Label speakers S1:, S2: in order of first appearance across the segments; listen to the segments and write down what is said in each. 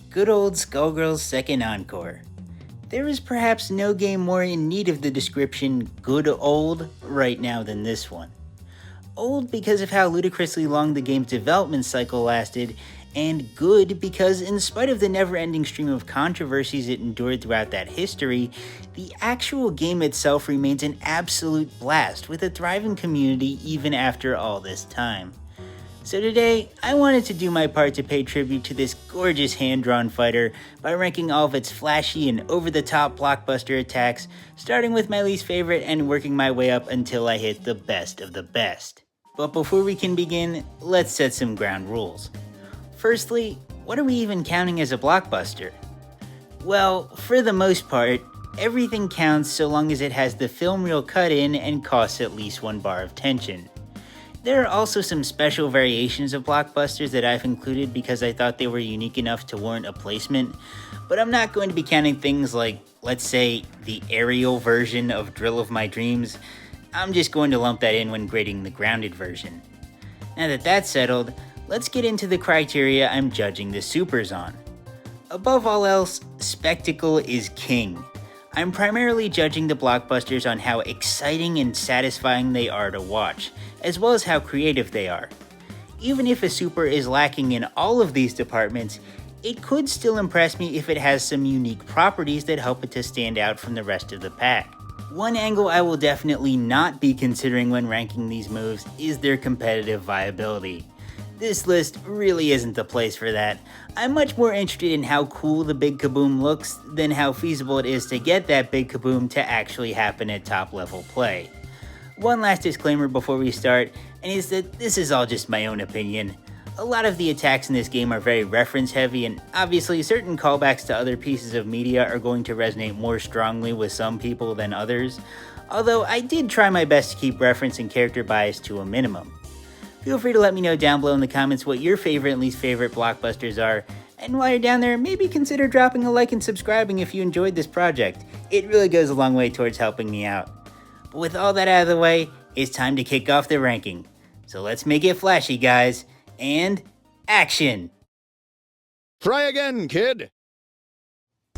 S1: Good old Skullgirls second encore. There is perhaps no game more in need of the description good old right now than this one. Old because of how ludicrously long the game's development cycle lasted, and good because, in spite of the never ending stream of controversies it endured throughout that history, the actual game itself remains an absolute blast with a thriving community even after all this time. So today, I wanted to do my part to pay tribute to this gorgeous hand-drawn fighter by ranking all of its flashy and over-the-top blockbuster attacks, starting with my least favorite and working my way up until I hit the best of the best. But before we can begin, let's set some ground rules. Firstly, what are we even counting as a blockbuster? Well, for the most part, everything counts so long as it has the film reel cut in and costs at least 1 bar of tension. There are also some special variations of blockbusters that I've included because I thought they were unique enough to warrant a placement, but I'm not going to be counting things like, let's say, the aerial version of Drill of My Dreams. I'm just going to lump that in when grading the grounded version. Now that that's settled, let's get into the criteria I'm judging the supers on. Above all else, spectacle is king. I'm primarily judging the blockbusters on how exciting and satisfying they are to watch, as well as how creative they are. Even if a super is lacking in all of these departments, it could still impress me if it has some unique properties that help it to stand out from the rest of the pack. One angle I will definitely not be considering when ranking these moves is their competitive viability. This list really isn't the place for that. I'm much more interested in how cool the Big Kaboom looks than how feasible it is to get that Big Kaboom to actually happen at top level play. One last disclaimer before we start, and is that this is all just my own opinion. A lot of the attacks in this game are very reference heavy, and obviously certain callbacks to other pieces of media are going to resonate more strongly with some people than others, although I did try my best to keep reference and character bias to a minimum. Feel free to let me know down below in the comments what your favorite and least favorite blockbusters are, and while you're down there, maybe consider dropping a like and subscribing if you enjoyed this project. It really goes a long way towards helping me out. But with all that out of the way, it's time to kick off the ranking. So let's make it flashy, guys, and action!
S2: Try again, kid!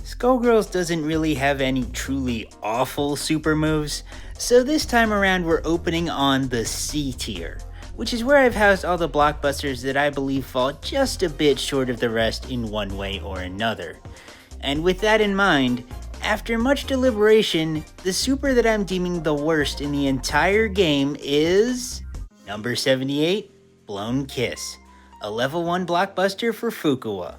S1: Skullgirls doesn't really have any truly awful super moves, so this time around we're opening on the C tier, which is where I've housed all the blockbusters that I believe fall just a bit short of the rest in one way or another. And with that in mind, after much deliberation, the super that I'm deeming the worst in the entire game is number 78, Blown Kiss, a level 1 blockbuster for Fukuwa.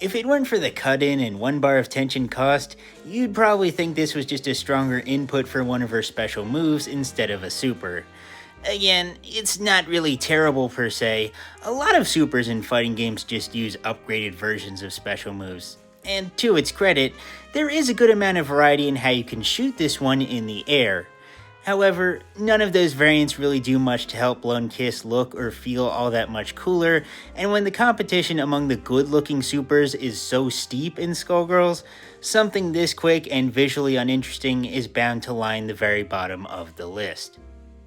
S1: If it weren't for the cut-in and 1 bar of tension cost, you'd probably think this was just a stronger input for one of her special moves instead of a super. Again, it's not really terrible per se. A lot of supers in fighting games just use upgraded versions of special moves. And to its credit, there is a good amount of variety in how you can shoot this one in the air. However, none of those variants really do much to help Blown Kiss look or feel all that much cooler, and when the competition among the good-looking supers is so steep in Skullgirls, something this quick and visually uninteresting is bound to line the very bottom of the list.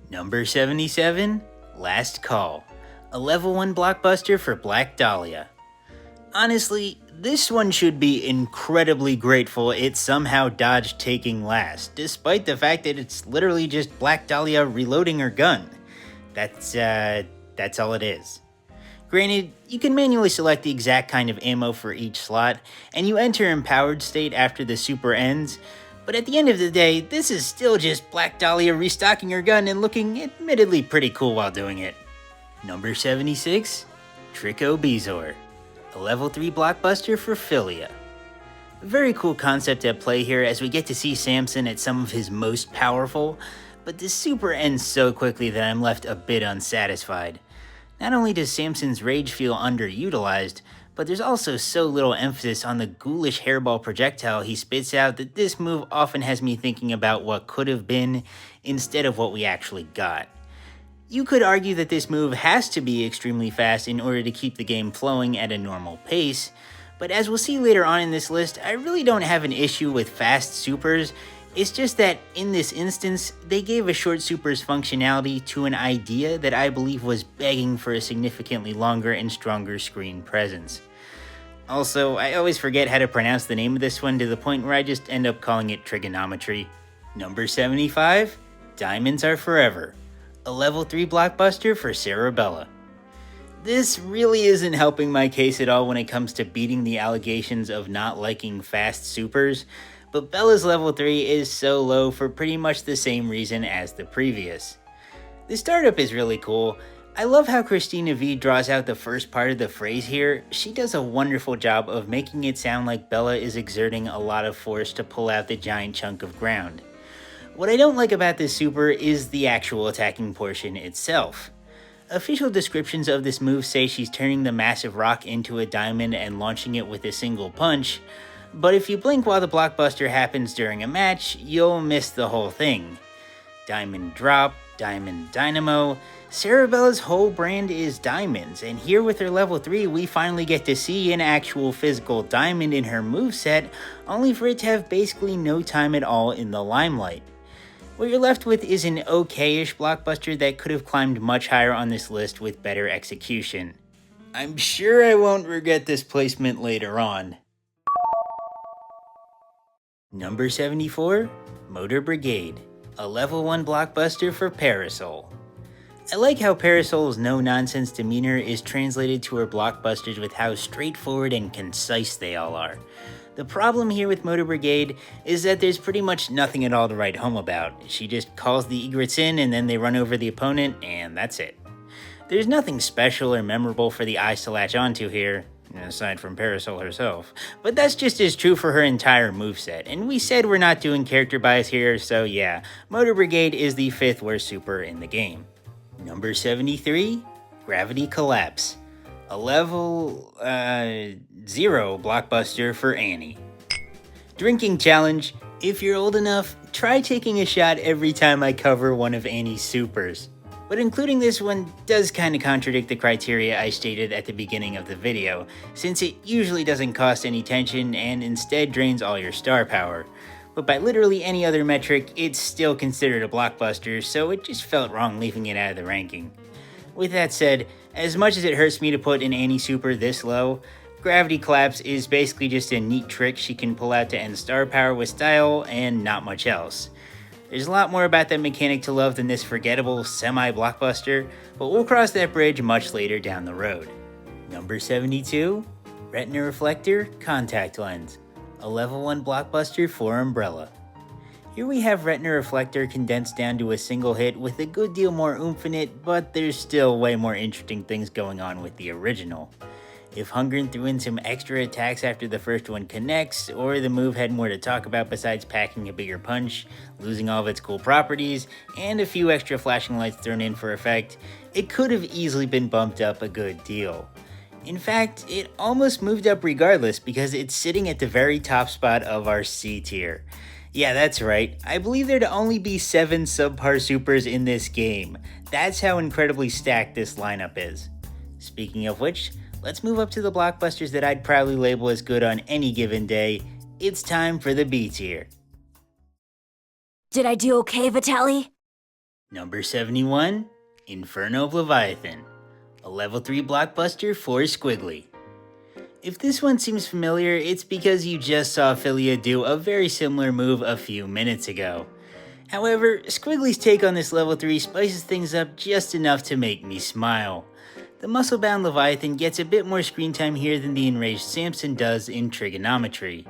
S1: Number 77, Last Call, a level 1 blockbuster for Black Dahlia. Honestly, this one should be incredibly grateful it somehow dodged taking last, despite the fact that it's literally just Black Dahlia reloading her gun. That's all it is. Granted, you can manually select the exact kind of ammo for each slot, and you enter empowered state after the super ends, but at the end of the day, this is still just Black Dahlia restocking her gun and looking admittedly pretty cool while doing it. Number 76, Trico Bezor, a level 3 blockbuster for Philia. A very cool concept at play here as we get to see Samson at some of his most powerful, but the super ends so quickly that I'm left a bit unsatisfied. Not only does Samson's rage feel underutilized, but there's also so little emphasis on the ghoulish hairball projectile he spits out that this move often has me thinking about what could have been instead of what we actually got. You could argue that this move has to be extremely fast in order to keep the game flowing at a normal pace, but as we'll see later on in this list, I really don't have an issue with fast supers. It's just that in this instance, they gave a short super's functionality to an idea that I believe was begging for a significantly longer and stronger screen presence. Also, I always forget how to pronounce the name of this one to the point where I just end up calling it trigonometry. Number 75, Diamonds Are Forever, a level 3 blockbuster for Cerebella. This really isn't helping my case at all when it comes to beating the allegations of not liking fast supers, but Bella's level 3 is so low for pretty much the same reason as the previous. The startup is really cool. I love how Christina V draws out the first part of the phrase here. She does a wonderful job of making it sound like Bella is exerting a lot of force to pull out the giant chunk of ground. What I don't like about this super is the actual attacking portion itself. Official descriptions of this move say she's turning the massive rock into a diamond and launching it with a single punch, but if you blink while the blockbuster happens during a match, you'll miss the whole thing. Diamond drop, diamond dynamo. Cerebella's whole brand is diamonds, and here with her level 3 we finally get to see an actual physical diamond in her moveset, only for it to have basically no time at all in the limelight. What you're left with is an okay-ish blockbuster that could have climbed much higher on this list with better execution. I'm sure I won't regret this placement later on. Number 74, Motor Brigade, a level 1 blockbuster for Parasol. I like how Parasol's no-nonsense demeanor is translated to her blockbusters with how straightforward and concise they all are. The problem here with Motor Brigade is that there's pretty much nothing at all to write home about. She just calls the egrets in and then they run over the opponent, and that's it. There's nothing special or memorable for the eyes to latch onto here, aside from Parasol herself, but that's just as true for her entire moveset, and we said we're not doing character bias here, so yeah, Motor Brigade is the 5th worst super in the game. Number 73, Gravity Collapse, a level 0 blockbuster for Annie. Drinking challenge: if you're old enough, try taking a shot every time I cover one of Annie's supers. But including this one does kinda contradict the criteria I stated at the beginning of the video, since it usually doesn't cost any tension and instead drains all your star power. But by literally any other metric, it's still considered a blockbuster, so it just felt wrong leaving it out of the ranking. With that said, as much as it hurts me to put an Annie super this low, Gravity Collapse is basically just a neat trick she can pull out to end star power with style and not much else. There's a lot more about that mechanic to love than this forgettable semi-blockbuster, but we'll cross that bridge much later down the road. Number 72, Retina Reflector Contact Lens, a level 1 blockbuster for Umbrella. Here we have Retina Reflector condensed down to a single hit with a good deal more oomph in it, but there's still way more interesting things going on with the original. If Hungren threw in some extra attacks after the first one connects, or the move had more to talk about besides packing a bigger punch, losing all of its cool properties, and a few extra flashing lights thrown in for effect, it could have easily been bumped up a good deal. In fact, it almost moved up regardless because it's sitting at the very top spot of our C tier. Yeah, that's right. I believe there to only be 7 subpar supers in this game. That's how incredibly stacked this lineup is. Speaking of which, let's move up to the blockbusters that I'd proudly label as good on any given day. It's time for the B tier.
S3: Did I do okay, Vitaly?
S1: Number 71, Inferno of Leviathan, a level 3 blockbuster for Squiggly. If this one seems familiar, it's because you just saw Philia do a very similar move a few minutes ago. However, Squiggly's take on this level 3 spices things up just enough to make me smile. The muscle-bound Leviathan gets a bit more screen time here than the enraged Samson does in Trigonometry.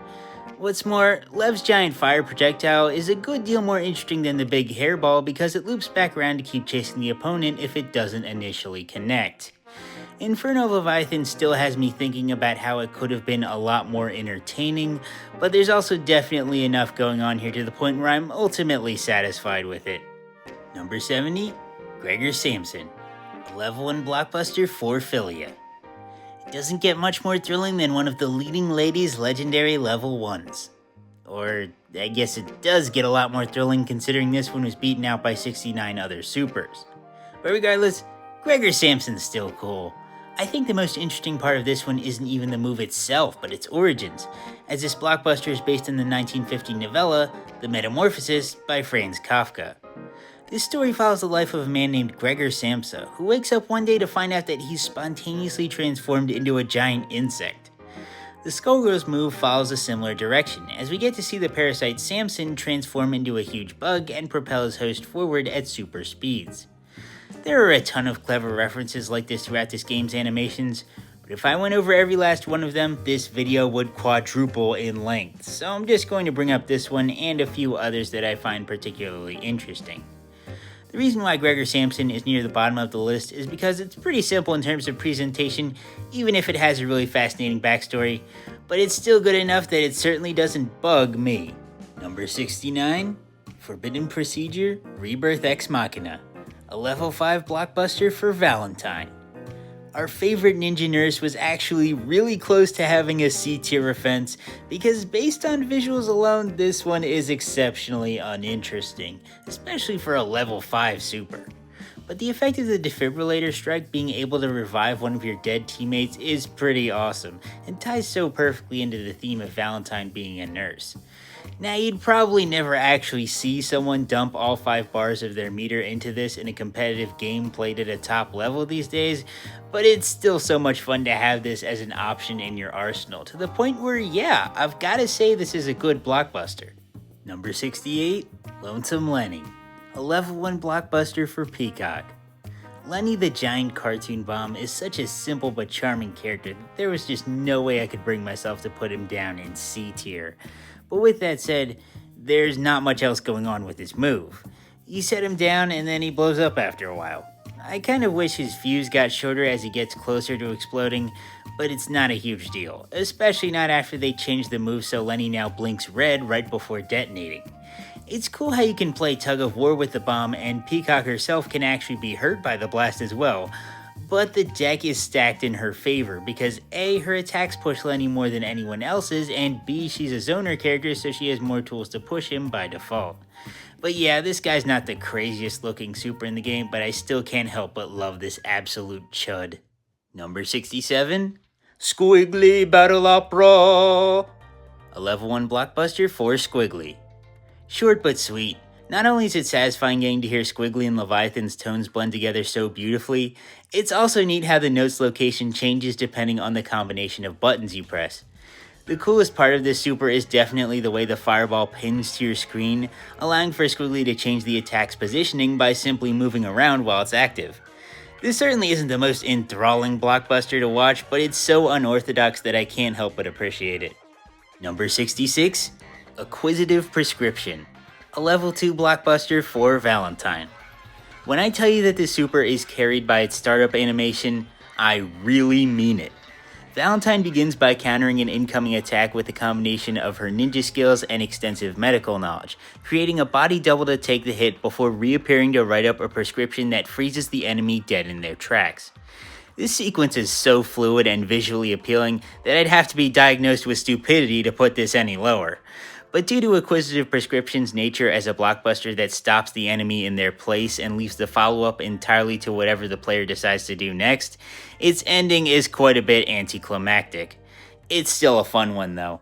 S1: What's more, Lev's giant fire projectile is a good deal more interesting than the big hairball because it loops back around to keep chasing the opponent if it doesn't initially connect. Inferno of Leviathan still has me thinking about how it could have been a lot more entertaining, but there's also definitely enough going on here to the point where I'm ultimately satisfied with it. Number 70, Gregor Samson, a level 1 blockbuster for Philia. It doesn't get much more thrilling than one of the leading ladies' legendary level 1s. Or, I guess it does get a lot more thrilling considering this one was beaten out by 69 other supers. But regardless, Gregor Samson's still cool. I think the most interesting part of this one isn't even the move itself, but its origins, as this blockbuster is based on the 1950 novella, The Metamorphosis by Franz Kafka. This story follows the life of a man named Gregor Samsa, who wakes up one day to find out that he's spontaneously transformed into a giant insect. The Skullgirls move follows a similar direction, as we get to see the parasite Samson transform into a huge bug and propel his host forward at super speeds. There are a ton of clever references like this throughout this game's animations, but if I went over every last one of them, this video would quadruple in length, so I'm just going to bring up this one and a few others that I find particularly interesting. The reason why Gregor Samson is near the bottom of the list is because it's pretty simple in terms of presentation, even if it has a really fascinating backstory, but it's still good enough that it certainly doesn't bug me. Number 69, Forbidden Procedure, Rebirth Ex Machina, a level 5 blockbuster for Valentine. Our favorite ninja nurse was actually really close to having a C-tier offense, because based on visuals alone, this one is exceptionally uninteresting, especially for a level 5 super. But the effect of the defibrillator strike being able to revive one of your dead teammates is pretty awesome, and ties so perfectly into the theme of Valentine being a nurse. Now, you'd probably never actually see someone dump all 5 bars of their meter into this in a competitive game played at a top level these days, but it's still so much fun to have this as an option in your arsenal, to the point where, yeah, I've gotta say this is a good blockbuster. Number 68, Lonesome Lenny, a level 1 blockbuster for Peacock. Lenny the giant cartoon bomb is such a simple but charming character that there was just no way I could bring myself to put him down in C tier. But with that said, there's not much else going on with his move. You set him down and then he blows up after a while. I kind of wish his fuse got shorter as he gets closer to exploding, but it's not a huge deal, especially not after they changed the move so Lenny now blinks red right before detonating. It's cool how you can play tug of war with the bomb, and Peacock herself can actually be hurt by the blast as well, but the deck is stacked in her favor because A, her attacks push Lenny more than anyone else's, and B, she's a zoner character so she has more tools to push him by default. But yeah, this guy's not the craziest looking super in the game, but I still can't help but love this absolute chud. Number 67, Squiggly Battle Opera, a level 1 blockbuster for Squiggly. Short but sweet. Not only is it satisfying getting to hear Squiggly and Leviathan's tones blend together so beautifully, it's also neat how the note's location changes depending on the combination of buttons you press. The coolest part of this super is definitely the way the fireball pins to your screen, allowing for Squiggly to change the attack's positioning by simply moving around while it's active. This certainly isn't the most enthralling blockbuster to watch, but it's so unorthodox that I can't help but appreciate it. Number 66, Acquisitive Prescription, a level 2 blockbuster for Valentine. When I tell you that this super is carried by its startup animation, I really mean it. Valentine begins by countering an incoming attack with a combination of her ninja skills and extensive medical knowledge, creating a body double to take the hit before reappearing to write up a prescription that freezes the enemy dead in their tracks. This sequence is so fluid and visually appealing that I'd have to be diagnosed with stupidity to put this any lower. But due to Acquisitive Prescription's nature as a blockbuster that stops the enemy in their place and leaves the follow-up entirely to whatever the player decides to do next, its ending is quite a bit anticlimactic. It's still a fun one though.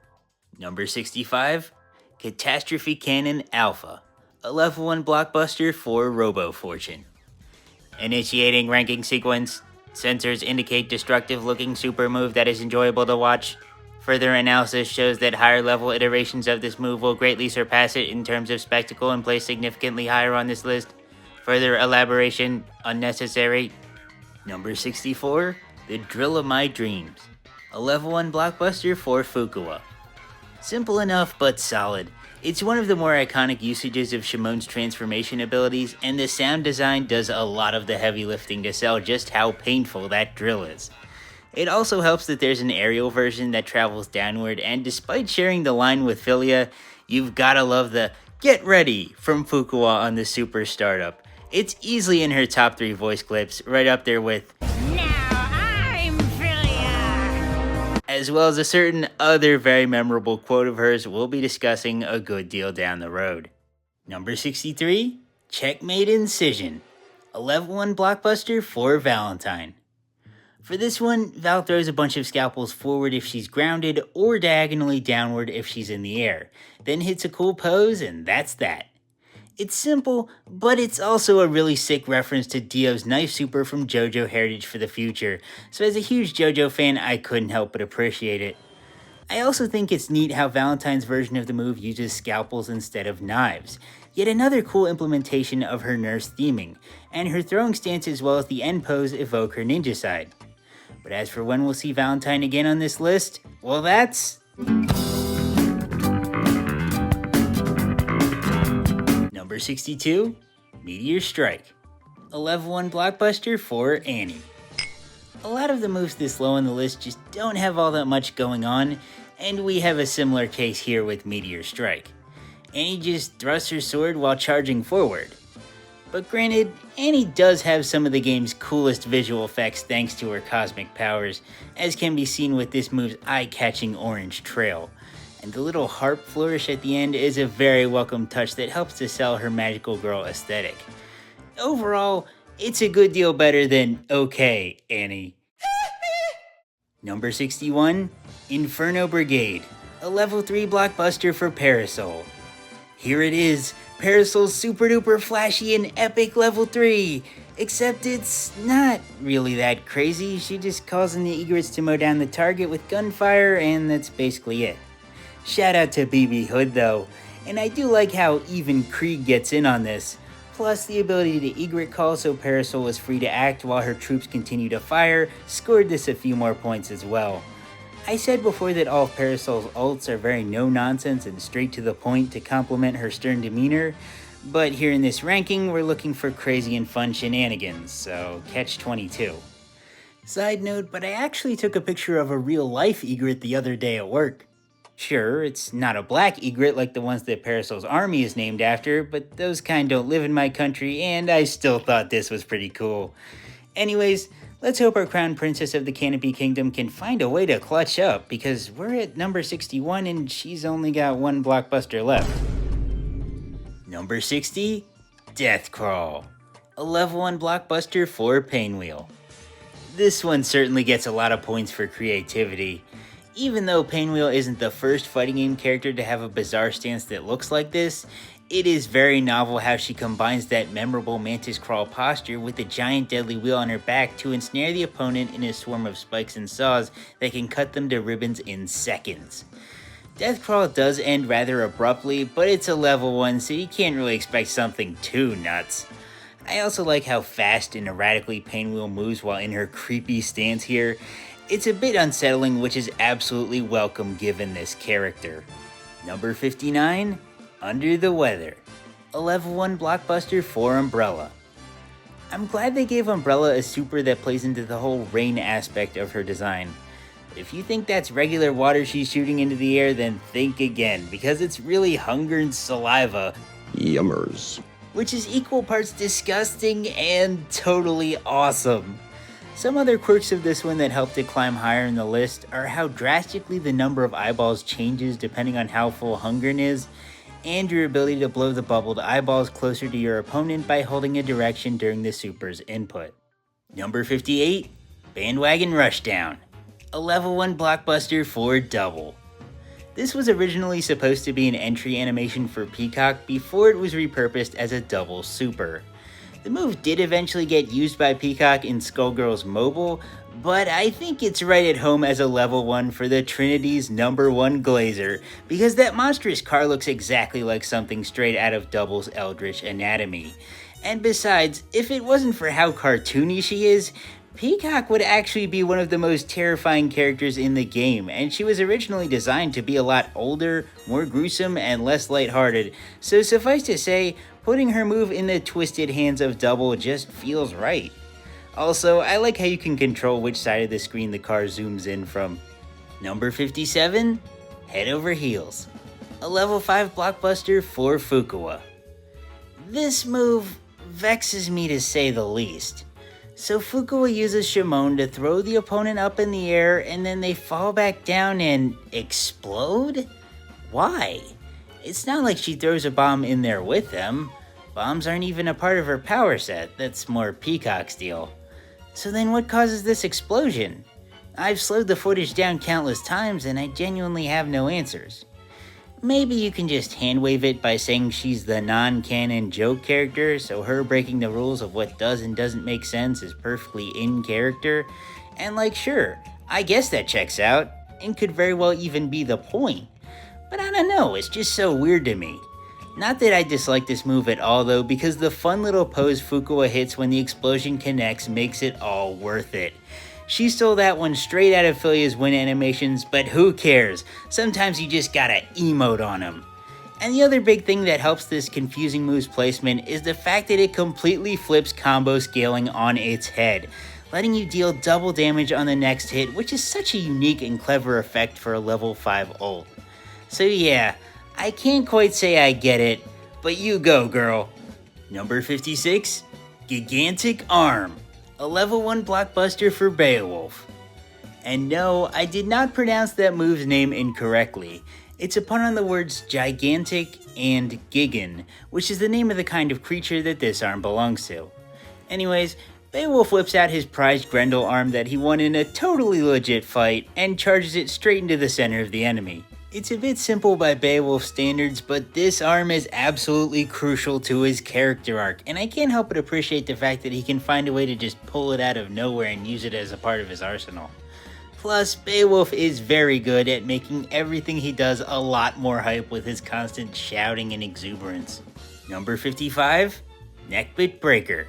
S1: Number 65, Catastrophe Cannon Alpha, a level 1 blockbuster for Robo Fortune. Initiating ranking sequence. Sensors indicate destructive looking super move that is enjoyable to watch. Further analysis shows that higher level iterations of this move will greatly surpass it in terms of spectacle and place significantly higher on this list. Further elaboration unnecessary. Number 64, The Drill of My Dreams, a level 1 blockbuster for Fuqua. Simple enough but solid. It's one of the more iconic usages of Shimon's transformation abilities, and the sound design does a lot of the heavy lifting to sell just how painful that drill is. It also helps that there's an aerial version that travels downward, and despite sharing the line with Philia, you've gotta love the "Get ready" from Fuqua on the Super Startup. It's easily in her top 3 voice clips, right up there with "Now I'm Philia," as well as a certain other very memorable quote of hers we'll be discussing a good deal down the road. Number 63, Checkmate Incision, a level 1 blockbuster for Valentine. For this one, Val throws a bunch of scalpels forward if she's grounded, or diagonally downward if she's in the air, then hits a cool pose, and that's that. It's simple, but it's also a really sick reference to Dio's knife super from JoJo Heritage for the Future, so as a huge JoJo fan, I couldn't help but appreciate it. I also think it's neat how Valentine's version of the move uses scalpels instead of knives. Yet another cool implementation of her nurse theming, and her throwing stance as well as the end pose evoke her ninja side. But as for when we'll see Valentine again on this list, well that's... Number 62, Meteor Strike. A level 1 blockbuster for Annie. A lot of the moves this low on the list just don't have all that much going on, and we have a similar case here with Meteor Strike. Annie just thrusts her sword while charging forward. But granted, Annie does have some of the game's coolest visual effects thanks to her cosmic powers, as can be seen with this move's eye-catching orange trail. And the little harp flourish at the end is a very welcome touch that helps to sell her magical girl aesthetic. Overall, it's a good deal better than okay, Annie. Number 61, Inferno Brigade, a level 3 blockbuster for Parasol. Here it is, Parasol's super duper flashy and epic level 3, except it's not really that crazy. She just calls in the Icarus to mow down the target with gunfire, and that's basically it. Shout out to BB Hood though, and I do like how even Krieg gets in on this. Plus, the ability to egret call so Parasol was free to act while her troops continue to fire scored this a few more points as well. I said before that all of Parasol's ults are very no-nonsense and straight to the point to complement her stern demeanor, but here in this ranking we're looking for crazy and fun shenanigans, so catch 22. Side note, but I actually took a picture of a real-life egret the other day at work. Sure, it's not a black egret like the ones that Parasol's army is named after, but those kind don't live in my country, and I still thought this was pretty cool. Anyways, let's hope our crown princess of the Canopy Kingdom can find a way to clutch up, because we're at number 61 and she's only got one blockbuster left. Number 60, Deathcrawl, a level 1 blockbuster for Painwheel. This one certainly gets a lot of points for creativity. Even though Painwheel isn't the first fighting game character to have a bizarre stance that looks like this, it is very novel how she combines that memorable mantis crawl posture with a giant deadly wheel on her back to ensnare the opponent in a swarm of spikes and saws that can cut them to ribbons in seconds. Deathcrawl does end rather abruptly, but it's a level 1 so you can't really expect something too nuts. I also like how fast and erratically Painwheel moves while in her creepy stance here. It's a bit unsettling, which is absolutely welcome given this character. Number 59, Under the Weather, a level 1 blockbuster for Umbrella. I'm glad they gave Umbrella a super that plays into the whole rain aspect of her design. If you think that's regular water she's shooting into the air, then think again, because it's really hunger and saliva.
S2: Yummers.
S1: Which is equal parts disgusting and totally awesome. Some other quirks of this one that help it climb higher in the list are how drastically the number of eyeballs changes depending on how full Hungern is, and your ability to blow the bubbled eyeballs closer to your opponent by holding a direction during the super's input. Number 58, Bandwagon Rushdown, a level 1 blockbuster for Double. This was originally supposed to be an entry animation for Peacock before it was repurposed as a double super. The move did eventually get used by Peacock in Skullgirls Mobile, but I think it's right at home as a level 1 for the Trinity's number 1 Glazer, because that monstrous car looks exactly like something straight out of Double's Eldritch Anatomy. And besides, if it wasn't for how cartoony she is, Peacock would actually be one of the most terrifying characters in the game, and she was originally designed to be a lot older, more gruesome, and less lighthearted, so suffice to say, putting her move in the twisted hands of Double just feels right. Also, I like how you can control which side of the screen the car zooms in from. Number 57, Head Over Heels, a level 5 blockbuster for Fukawa. This move vexes me to say the least. So Fukawa uses Shimon to throw the opponent up in the air and then they fall back down and explode? Why? It's not like she throws a bomb in there with them. Bombs aren't even a part of her power set, that's more Peacock's deal. So then what causes this explosion? I've slowed the footage down countless times and I genuinely have no answers. Maybe you can just hand-wave it by saying she's the non-canon joke character, so her breaking the rules of what does and doesn't make sense is perfectly in character, and like sure, I guess that checks out. and could very well even be the point. But I don't know, it's just so weird to me. Not that I dislike this move at all though, because the fun little pose Fuqua hits when the explosion connects makes it all worth it. She stole that one straight out of Philia's win animations, but who cares? Sometimes you just gotta emote on them. And the other big thing that helps this confusing move's placement is the fact that it completely flips combo scaling on its head, letting you deal double damage on the next hit, which is such a unique and clever effect for a level 5 ult. So yeah, I can't quite say I get it, but you go girl. Number 56, Gigantic Arm, a level 1 blockbuster for Beowulf. And no, I did not pronounce that move's name incorrectly. It's a pun on the words gigantic and gigan, which is the name of the kind of creature that this arm belongs to. Anyways, Beowulf whips out his prized Grendel arm that he won in a totally legit fight and charges it straight into the center of the enemy. It's a bit simple by Beowulf standards, but this arm is absolutely crucial to his character arc, and I can't help but appreciate the fact that he can find a way to just pull it out of nowhere and use it as a part of his arsenal. Plus, Beowulf is very good at making everything he does a lot more hype with his constant shouting and exuberance. Number 55, Neckbit Breaker,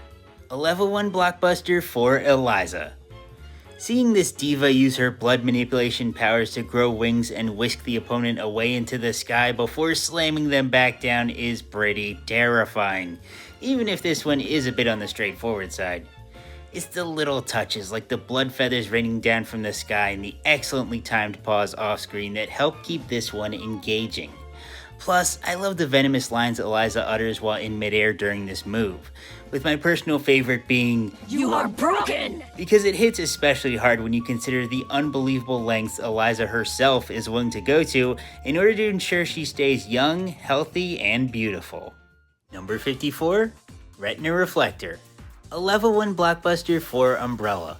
S1: a level 1 blockbuster for Eliza. Seeing this diva use her blood manipulation powers to grow wings and whisk the opponent away into the sky before slamming them back down is pretty terrifying, even if this one is a bit on the straightforward side. It's the little touches like the blood feathers raining down from the sky and the excellently timed pause off screen that help keep this one engaging. Plus, I love the venomous lines Eliza utters while in midair during this move, with my personal favorite being,
S3: You are broken!
S1: Because it hits especially hard when you consider the unbelievable lengths Eliza herself is willing to go to in order to ensure she stays young, healthy, and beautiful. Number 54, Retina Reflector, a level 1 blockbuster for Umbrella.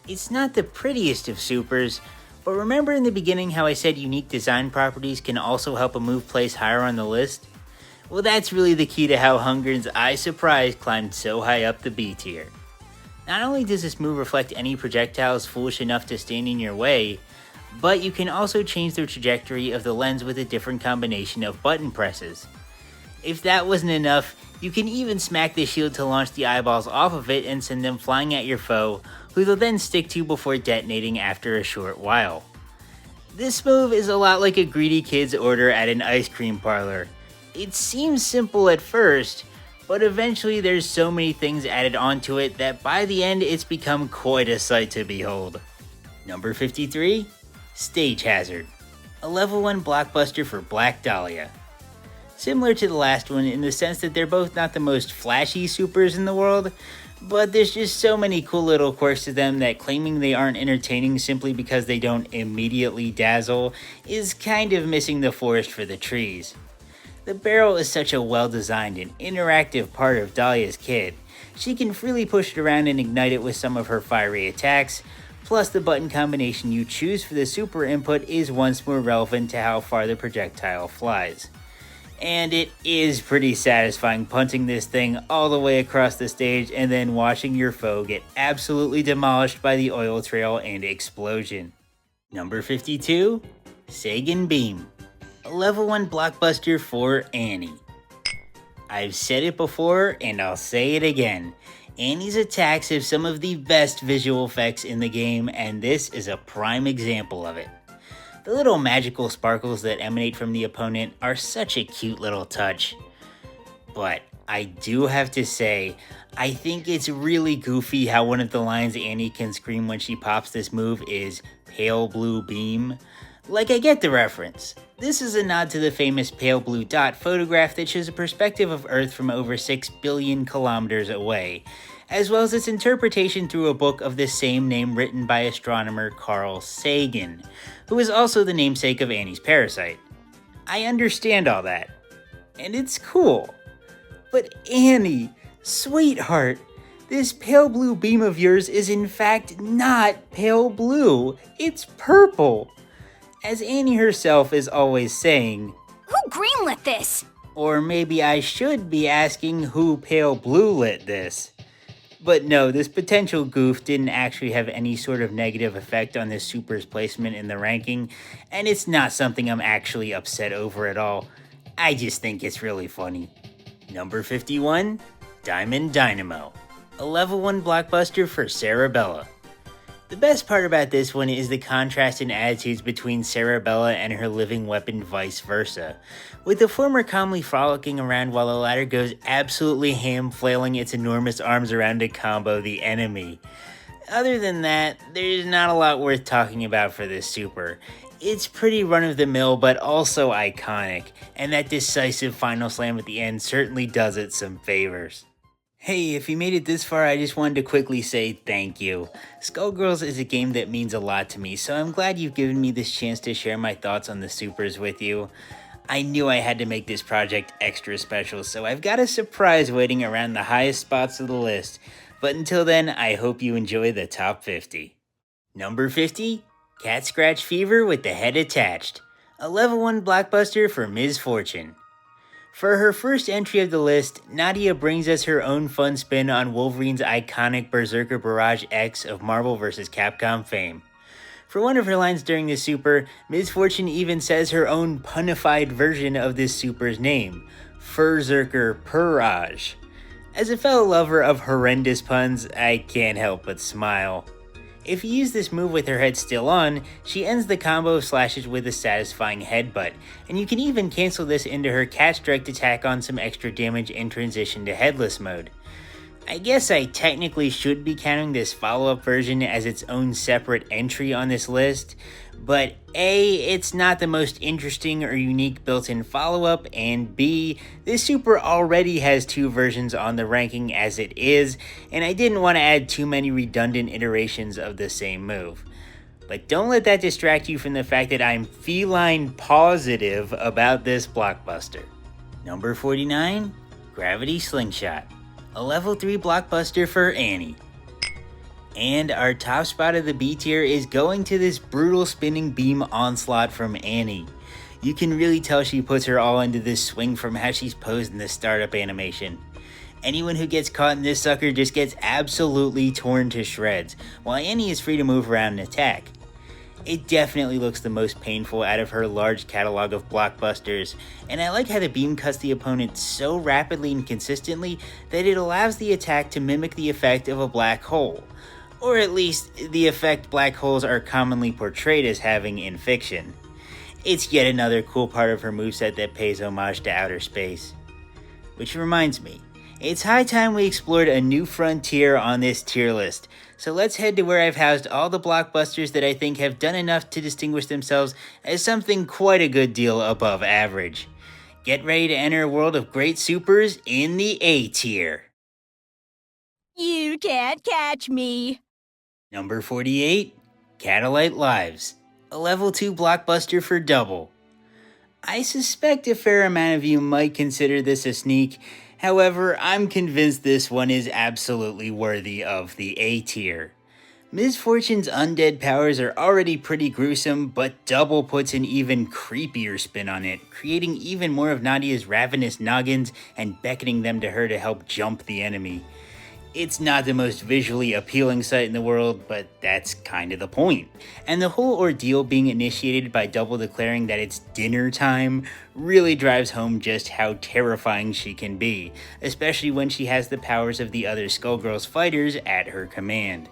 S1: It's not the prettiest of supers, but remember in the beginning how I said unique design properties can also help a move place higher on the list? Well, that's really the key to how Hungren's Eye Surprise climbed so high up the B tier. Not only does this move reflect any projectiles foolish enough to stand in your way, but you can also change the trajectory of the lens with a different combination of button presses. If that wasn't enough, you can even smack the shield to launch the eyeballs off of it and send them flying at your foe, who they'll then stick to before detonating after a short while. This move is a lot like a greedy kid's order at an ice cream parlor. It seems simple at first, but eventually there's so many things added onto it that by the end it's become quite a sight to behold. Number 53, Stage Hazard, a level 1 blockbuster for Black Dahlia. Similar to the last one in the sense that they're both not the most flashy supers in the world, but there's just so many cool little quirks to them that claiming they aren't entertaining simply because they don't immediately dazzle is kind of missing the forest for the trees. The barrel is such a well-designed and interactive part of Dahlia's kit. She can freely push it around and ignite it with some of her fiery attacks, plus the button combination you choose for the super input is once more relevant to how far the projectile flies. And it is pretty satisfying punting this thing all the way across the stage and then watching your foe get absolutely demolished by the oil trail and explosion. Number 52, Sagan Beam, a level 1 blockbuster for Annie. I've said it before and I'll say it again. Annie's attacks have some of the best visual effects in the game, and this is a prime example of it. The little magical sparkles that emanate from the opponent are such a cute little touch. But I do have to say, I think it's really goofy how one of the lines Annie can scream when she pops this move is "Pale Blue Beam." Like, I get the reference. This is a nod to the famous pale blue dot photograph that shows a perspective of Earth from over 6 billion kilometers away, as well as its interpretation through a book of the same name written by astronomer Carl Sagan, who is also the namesake of Annie's parasite. I understand all that, and it's cool. But Annie, sweetheart, this pale blue beam of yours is in fact not pale blue, it's purple. As Annie herself is always saying,
S3: Who greenlit this?
S1: or maybe I should be asking who pale blue lit this. But no, this potential goof didn't actually have any sort of negative effect on this super's placement in the ranking, and it's not something I'm actually upset over at all. I just think it's really funny. Number 51, Diamond Dynamo, a level 1 blockbuster for Cerebella. The best part about this one is the contrast in attitudes between Cerebella and her living weapon vice versa, with the former calmly frolicking around while the latter goes absolutely ham flailing its enormous arms around to combo the enemy. Other than that, there's not a lot worth talking about for this super. It's pretty run-of-the-mill but also iconic, and that decisive final slam at the end certainly does it some favors. Hey, if you made it this far, I just wanted to quickly say thank you. Skullgirls is a game that means a lot to me, so I'm glad you've given me this chance to share my thoughts on the supers with you. I knew I had to make this project extra special, so I've got a surprise waiting around the highest spots of the list. But until then, I hope you enjoy the top 50. Number 50, Cat Scratch Fever with the Head Attached, a level 1 blockbuster for Ms. Fortune. For her first entry of the list, Nadia brings us her own fun spin on Wolverine's iconic Berserker Barrage X of Marvel vs. Capcom fame. For one of her lines during this super, Ms. Fortune even says her own punified version of this super's name, Furzerker Purage. As a fellow lover of horrendous puns, I can't help but smile. If you use this move with her head still on, she ends the combo of slashes with a satisfying headbutt, and you can even cancel this into her catch direct attack on some extra damage and transition to headless mode. I guess I technically should be counting this follow-up version as its own separate entry on this list, but A, it's not the most interesting or unique built-in follow-up, and B, this super already has 2 versions on the ranking as it is, and I didn't want to add too many redundant iterations of the same move. But don't let that distract you from the fact that I'm feline positive about this blockbuster. Number 49, Gravity Slingshot, a level 3 blockbuster for Annie. And our top spot of the B tier is going to this brutal spinning beam onslaught from Annie. You can really tell she puts her all into this swing from how she's posed in the startup animation. Anyone who gets caught in this sucker just gets absolutely torn to shreds, while Annie is free to move around and attack. It definitely looks the most painful out of her large catalog of blockbusters, and I like how the beam cuts the opponent so rapidly and consistently that it allows the attack to mimic the effect of a black hole, or at least the effect black holes are commonly portrayed as having in fiction. It's yet another cool part of her moveset that pays homage to outer space. Which reminds me, it's high time we explored a new frontier on this tier list, so let's head to where I've housed all the blockbusters that I think have done enough to distinguish themselves as something quite a good deal above average. Get ready to enter a world of great supers in the A tier.
S3: You can't catch me.
S1: Number 48, Catalyte Lives, a level 2 blockbuster for Double. I suspect a fair amount of you might consider this a sneak. However, I'm convinced this one is absolutely worthy of the A tier. Ms. Fortune's undead powers are already pretty gruesome, but Double puts an even creepier spin on it, creating even more of Nadia's ravenous noggins and beckoning them to her to help jump the enemy. It's not the most visually appealing sight in the world, but that's kind of the point. And the whole ordeal being initiated by Double declaring that it's dinner time really drives home just how terrifying she can be, especially when she has the powers of the other Skullgirls fighters at her command.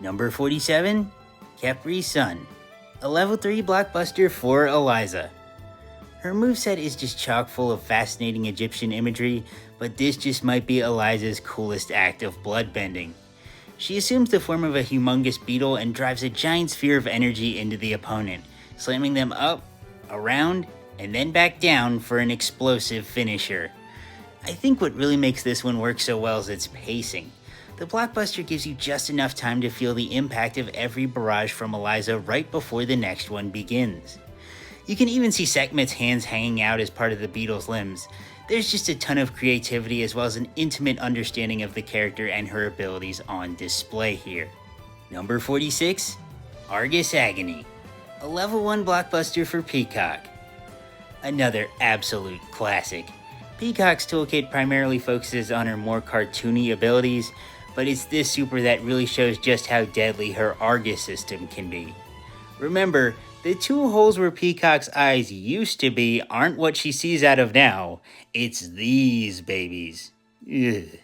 S1: Number 47, Capri Sun, a level 3 blockbuster for Eliza. Her moveset is just chock full of fascinating Egyptian imagery, but this just might be Eliza's coolest act of bloodbending. She assumes the form of a humongous beetle and drives a giant sphere of energy into the opponent, slamming them up, around, and then back down for an explosive finisher. I think what really makes this one work so well is its pacing. The blockbuster gives you just enough time to feel the impact of every barrage from Eliza right before the next one begins. You can even see Sekhmet's hands hanging out as part of the beetle's limbs. There's just a ton of creativity as well as an intimate understanding of the character and her abilities on display here. Number 46, Argus Agony, a level 1 blockbuster for Peacock. Another absolute classic. Peacock's toolkit primarily focuses on her more cartoony abilities, but it's this super that really shows just how deadly her Argus system can be. Remember, the two holes where Peacock's eyes used to be aren't what she sees out of now, it's these babies. Ugh.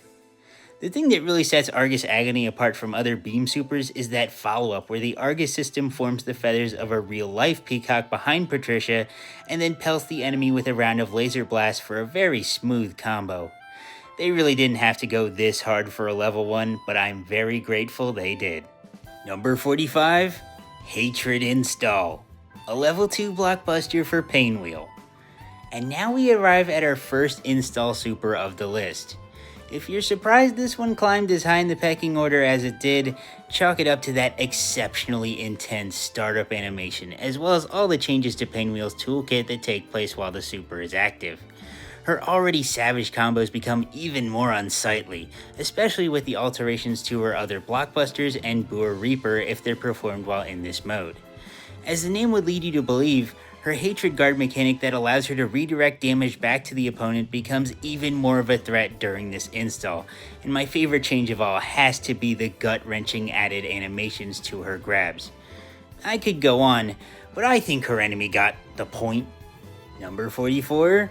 S1: The thing that really sets Argus Agony apart from other beam supers is that follow-up where the Argus system forms the feathers of a real-life Peacock behind Patricia and then pelts the enemy with a round of laser blast for a very smooth combo. They really didn't have to go this hard for a level 1, but I'm very grateful they did. Number 45, Hatred Install, a level 2 blockbuster for Painwheel. And now we arrive at our first install super of the list. If you're surprised this one climbed as high in the pecking order as it did, chalk it up to that exceptionally intense startup animation, as well as all the changes to Painwheel's toolkit that take place while the super is active. Her already savage combos become even more unsightly, especially with the alterations to her other blockbusters and Boer Reaper if they're performed while in this mode. As the name would lead you to believe, her Hatred Guard mechanic that allows her to redirect damage back to the opponent becomes even more of a threat during this install, and my favorite change of all has to be the gut-wrenching added animations to her grabs. I could go on, but I think her enemy got the point. Number 44,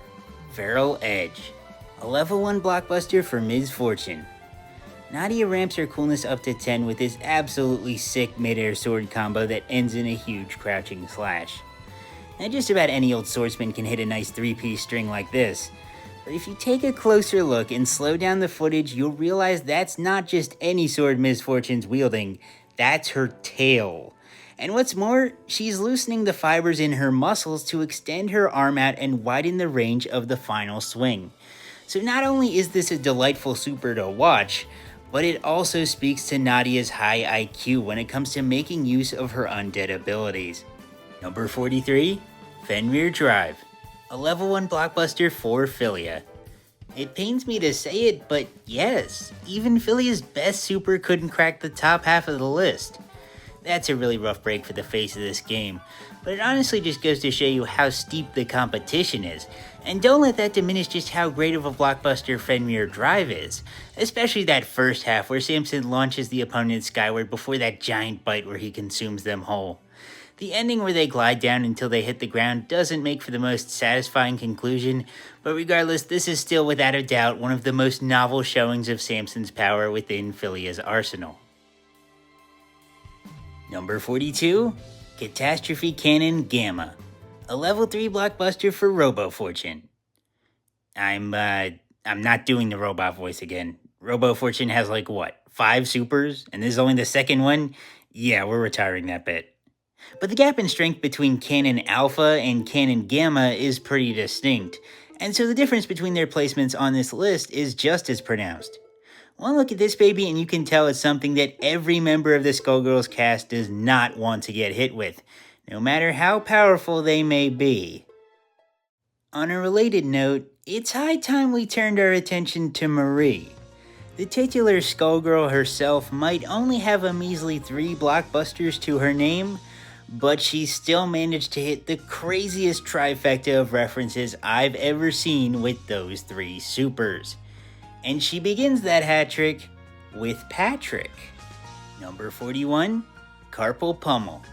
S1: Feral Edge, a level 1 blockbuster for Ms. Fortune. Nadia ramps her coolness up to 10 with this absolutely sick mid-air sword combo that ends in a huge crouching slash. Now just about any old swordsman can hit a nice 3-piece string like this, but if you take a closer look and slow down the footage, you'll realize that's not just any sword Ms. Fortune's wielding, that's her tail. And what's more, she's loosening the fibers in her muscles to extend her arm out and widen the range of the final swing. So not only is this a delightful super to watch, but it also speaks to Nadia's high IQ when it comes to making use of her undead abilities. Number 43, Fenrir Drive, a level 1 blockbuster for Philia. It pains me to say it, but yes, even Philia's best super couldn't crack the top half of the list. That's a really rough break for the face of this game, but it honestly just goes to show you how steep the competition is, and don't let that diminish just how great of a blockbuster Fenrir Drive is, especially that first half where Samson launches the opponent skyward before that giant bite where he consumes them whole. The ending where they glide down until they hit the ground doesn't make for the most satisfying conclusion, but regardless, this is still without a doubt one of the most novel showings of Samson's power within Philia's arsenal. Number 42, Catastrophe Cannon Gamma, a level 3 blockbuster for Robo Fortune. I'm not doing the robot voice again. Robo Fortune has 5 supers, and this is only the second one? Yeah, we're retiring that bit. But the gap in strength between Cannon Alpha and Cannon Gamma is pretty distinct, and so the difference between their placements on this list is just as pronounced. One look at this baby and you can tell it's something that every member of the Skullgirls cast does not want to get hit with, no matter how powerful they may be. On a related note, it's high time we turned our attention to Marie. The titular Skullgirl herself might only have a measly 3 blockbusters to her name, but she still managed to hit the craziest trifecta of references I've ever seen with those 3 supers. And she begins that hat trick with Patrick. Number 41, Carpal Pummel,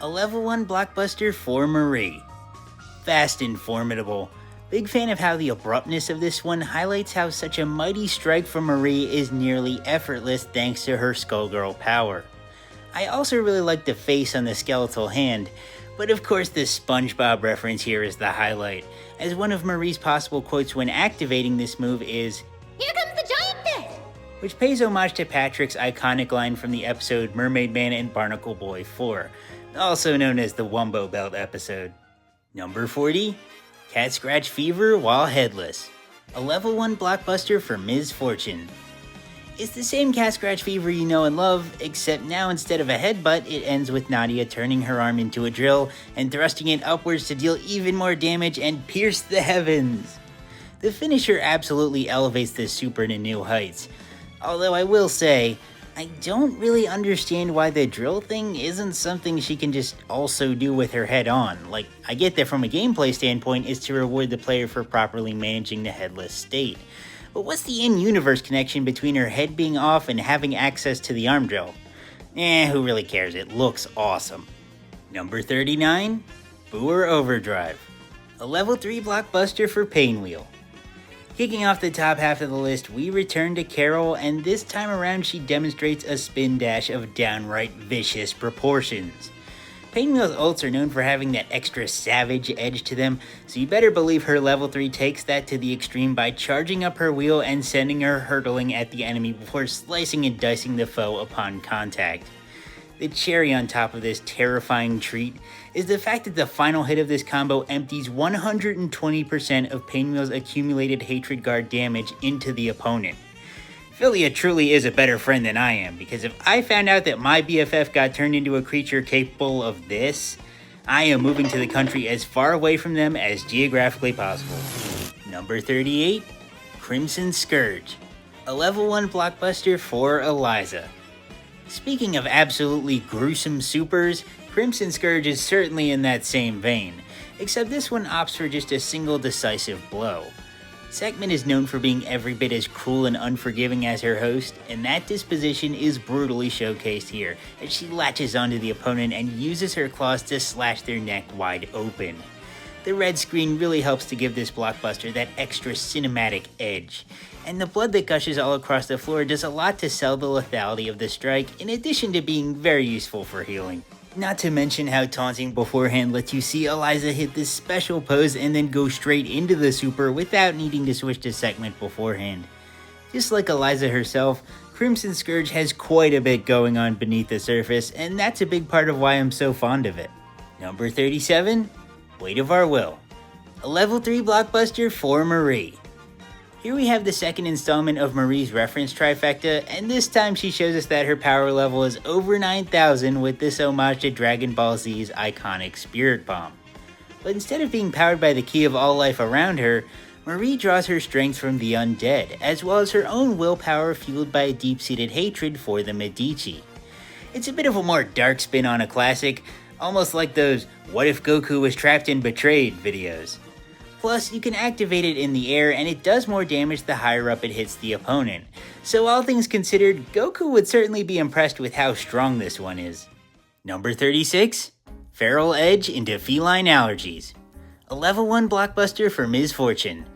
S1: a level 1 blockbuster for Marie. Fast and formidable. Big fan of how the abruptness of this one highlights how such a mighty strike from Marie is nearly effortless thanks to her Skullgirl power. I also really like the face on the skeletal hand, but of course the SpongeBob reference here is the highlight, as one of Marie's possible quotes when activating this move is, "Here comes the giant fish!" which pays homage to Patrick's iconic line from the episode Mermaid Man and Barnacle Boy 4, also known as the Wumbo Belt episode. Number 40, Cat Scratch Fever While Headless, a level 1 blockbuster for Ms. Fortune. It's the same Cat Scratch Fever you know and love, except now instead of a headbutt, it ends with Nadia turning her arm into a drill and thrusting it upwards to deal even more damage and pierce the heavens. The finisher absolutely elevates this super to new heights, although I will say, I don't really understand why the drill thing isn't something she can just also do with her head on. I get that from a gameplay standpoint it's to reward the player for properly managing the headless state. But what's the in-universe connection between her head being off and having access to the arm drill? Who really cares? It looks awesome. Number 39, Booer Overdrive, a level 3 blockbuster for Painwheel. Kicking off the top half of the list, we return to Carol, and this time around she demonstrates a spin dash of downright vicious proportions. Painwheel's ults are known for having that extra savage edge to them, so you better believe her level 3 takes that to the extreme by charging up her wheel and sending her hurtling at the enemy before slicing and dicing the foe upon contact. The cherry on top of this terrifying treat is the fact that the final hit of this combo empties 120% of Painwheel's accumulated Hatred Guard damage into the opponent. Philia truly is a better friend than I am, because if I found out that my BFF got turned into a creature capable of this, I am moving to the country as far away from them as geographically possible. Number 38, Crimson Scourge, a level 1 blockbuster for Eliza. Speaking of absolutely gruesome supers, Crimson Scourge is certainly in that same vein, except this one opts for just a single decisive blow. Sekhmet is known for being every bit as cruel and unforgiving as her host, and that disposition is brutally showcased here, as she latches onto the opponent and uses her claws to slash their neck wide open. The red screen really helps to give this blockbuster that extra cinematic edge, and the blood that gushes all across the floor does a lot to sell the lethality of the strike, in addition to being very useful for healing. Not to mention how taunting beforehand lets you see Eliza hit this special pose and then go straight into the super without needing to switch to Sekhmet beforehand. Just like Eliza herself, Crimson Scourge has quite a bit going on beneath the surface, and that's a big part of why I'm so fond of it. Number 37, Weight of Our Will, a level 3 blockbuster for Marie. Here we have the second installment of Marie's reference trifecta, and this time she shows us that her power level is over 9,000 with this homage to Dragon Ball Z's iconic Spirit Bomb. But instead of being powered by the key of all life around her, Marie draws her strength from the undead, as well as her own willpower fueled by a deep-seated hatred for the Medici. It's a bit of a more dark spin on a classic, almost like those "What if Goku was trapped and betrayed" videos. Plus, you can activate it in the air and it does more damage the higher up it hits the opponent. So all things considered, Goku would certainly be impressed with how strong this one is. Number 36, Feral Edge into Feline Allergies, a level 1 blockbuster for Ms. Fortune.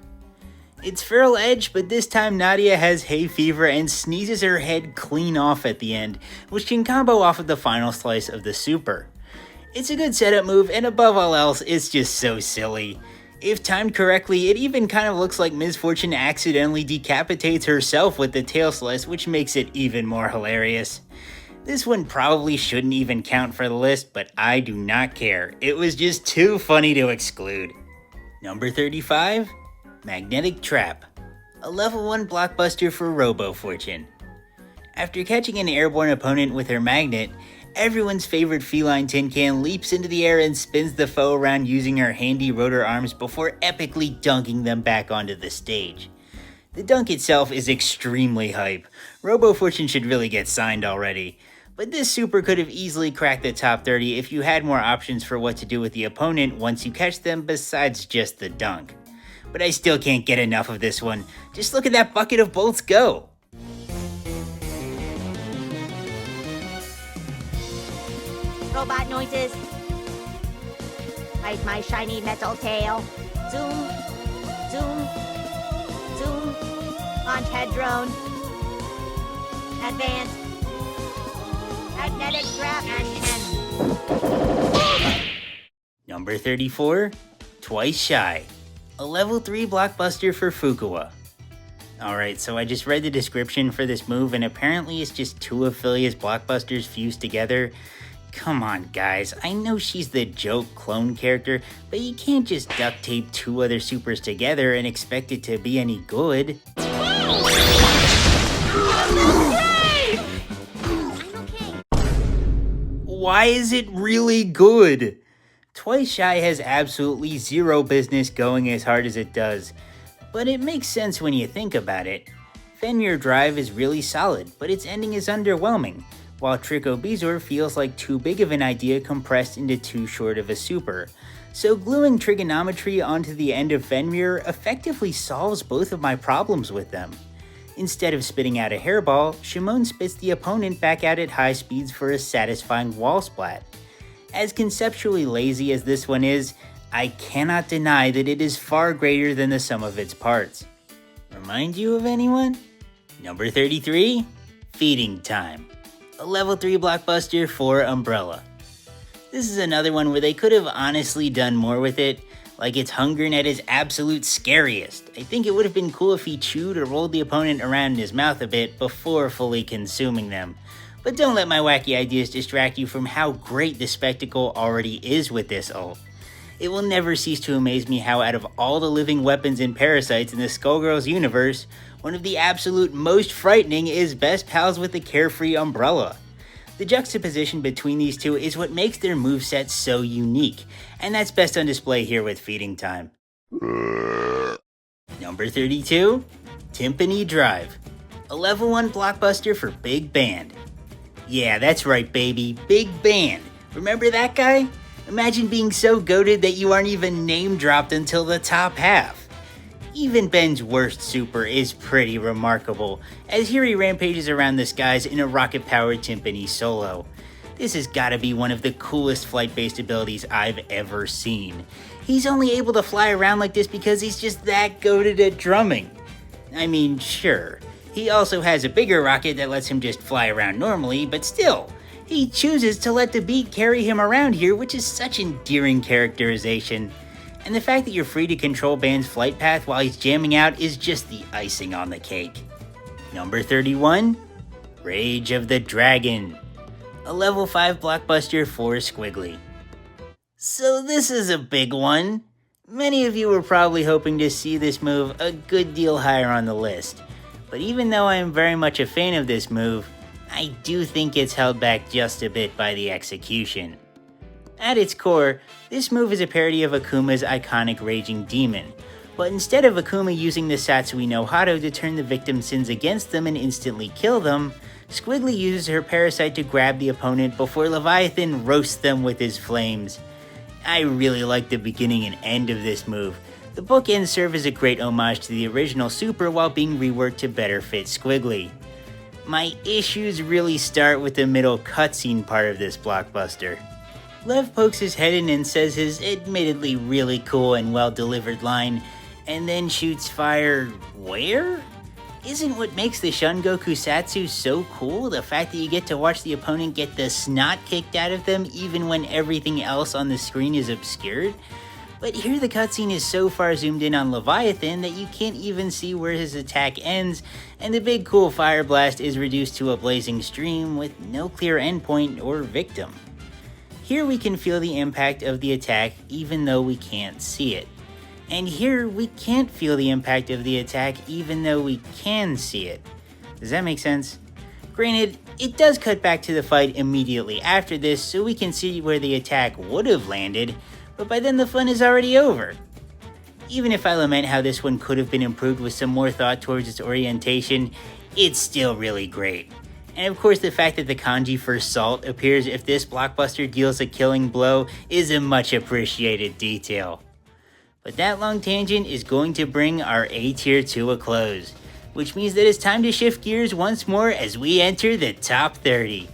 S1: It's Feral Edge, but this time Nadia has hay fever and sneezes her head clean off at the end, which can combo off of the final slice of the super. It's a good setup move, and above all else, it's just so silly. If timed correctly, it even kind of looks like Ms. Fortune accidentally decapitates herself with the tail slice, which makes it even more hilarious. This one probably shouldn't even count for the list, but I do not care. It was just too funny to exclude. Number 35, Magnetic Trap, a level 1 blockbuster for Robo Fortune. After catching an airborne opponent with her magnet, everyone's favorite feline tin can leaps into the air and spins the foe around using her handy rotor arms before epically dunking them back onto the stage. The dunk itself is extremely hype. Robo Fortune should really get signed already. But this super could have easily cracked the top 30 if you had more options for what to do with the opponent once you catch them besides just the dunk. But I still can't get enough of this one. Just look at that bucket of bolts go!
S3: Robot noises. Hide my shiny metal tail. Zoom, zoom, zoom. Launch head drone. Advance. Magnetic trap action.
S1: Number 34, Twice Shy, a level 3 blockbuster for Fukuwa. Alright, so I just read the description for this move and apparently it's just two of Philia's blockbusters fused together. Come on, guys, I know she's the joke clone character, but you can't just duct tape two other supers together and expect it to be any good. Why is it really good? Twice Shy has absolutely zero business going as hard as it does, but it makes sense when you think about it. Fenrir Drive is really solid, but its ending is underwhelming, while Trico Bizor feels like too big of an idea compressed into too short of a super. So gluing trigonometry onto the end of Fenrir effectively solves both of my problems with them. Instead of spitting out a hairball, Shimon spits the opponent back out at high speeds for a satisfying wall splat. As conceptually lazy as this one is, I cannot deny that it is far greater than the sum of its parts. Remind you of anyone? Number 33, Feeding Time. A level 3 blockbuster for Umbrella. This is another one where they could have honestly done more with it, like it's hungering at his absolute scariest. I think it would have been cool if he chewed or rolled the opponent around in his mouth a bit before fully consuming them. But don't let my wacky ideas distract you from how great the spectacle already is with this ult. It will never cease to amaze me how out of all the living weapons and parasites in the Skullgirls universe, one of the absolute most frightening is best pals with the carefree Umbrella. The juxtaposition between these two is what makes their moveset so unique, and that's best on display here with Feeding Time. Number 32, Timpani Drive. A level 1 blockbuster for Big Band. Yeah, that's right baby, Big Band. Remember that guy? Imagine being so goated that you aren't even name dropped until the top half. Even Ben's worst super is pretty remarkable, as here he rampages around the skies in a rocket-powered timpani solo. This has gotta be one of the coolest flight-based abilities I've ever seen. He's only able to fly around like this because he's just that goated at drumming. I mean, sure, he also has a bigger rocket that lets him just fly around normally, but still, he chooses to let the beat carry him around here, which is such endearing characterization. And the fact that you're free to control Band's flight path while he's jamming out is just the icing on the cake. Number 31, Rage of the Dragon. A level 5 blockbuster for Squiggly. So this is a big one. Many of you were probably hoping to see this move a good deal higher on the list. But even though I am very much a fan of this move, I do think it's held back just a bit by the execution. At its core, this move is a parody of Akuma's iconic Raging Demon, but instead of Akuma using the Satsui no Hado to turn the victim's sins against them and instantly kill them, Squiggly uses her parasite to grab the opponent before Leviathan roasts them with his flames. I really like the beginning and end of this move. The bookends serve as a great homage to the original super while being reworked to better fit Squiggly. My issues really start with the middle cutscene part of this blockbuster. Lev pokes his head in and says his admittedly really cool and well-delivered line, and then shoots fire where? Isn't what makes the Shun Goku Satsu so cool the fact that you get to watch the opponent get the snot kicked out of them even when everything else on the screen is obscured? But here the cutscene is so far zoomed in on Leviathan that you can't even see where his attack ends, and the big cool fire blast is reduced to a blazing stream with no clear endpoint or victim. Here we can feel the impact of the attack even though we can't see it. And here we can't feel the impact of the attack even though we can see it. Does that make sense? Granted, it does cut back to the fight immediately after this so we can see where the attack would have landed, but by then the fun is already over. Even if I lament how this one could have been improved with some more thought towards its orientation, it's still really great. And of course the fact that the kanji for salt appears if this blockbuster deals a killing blow is a much appreciated detail. But that long tangent is going to bring our A tier to a close, which means that it's time to shift gears once more as we enter the top 30.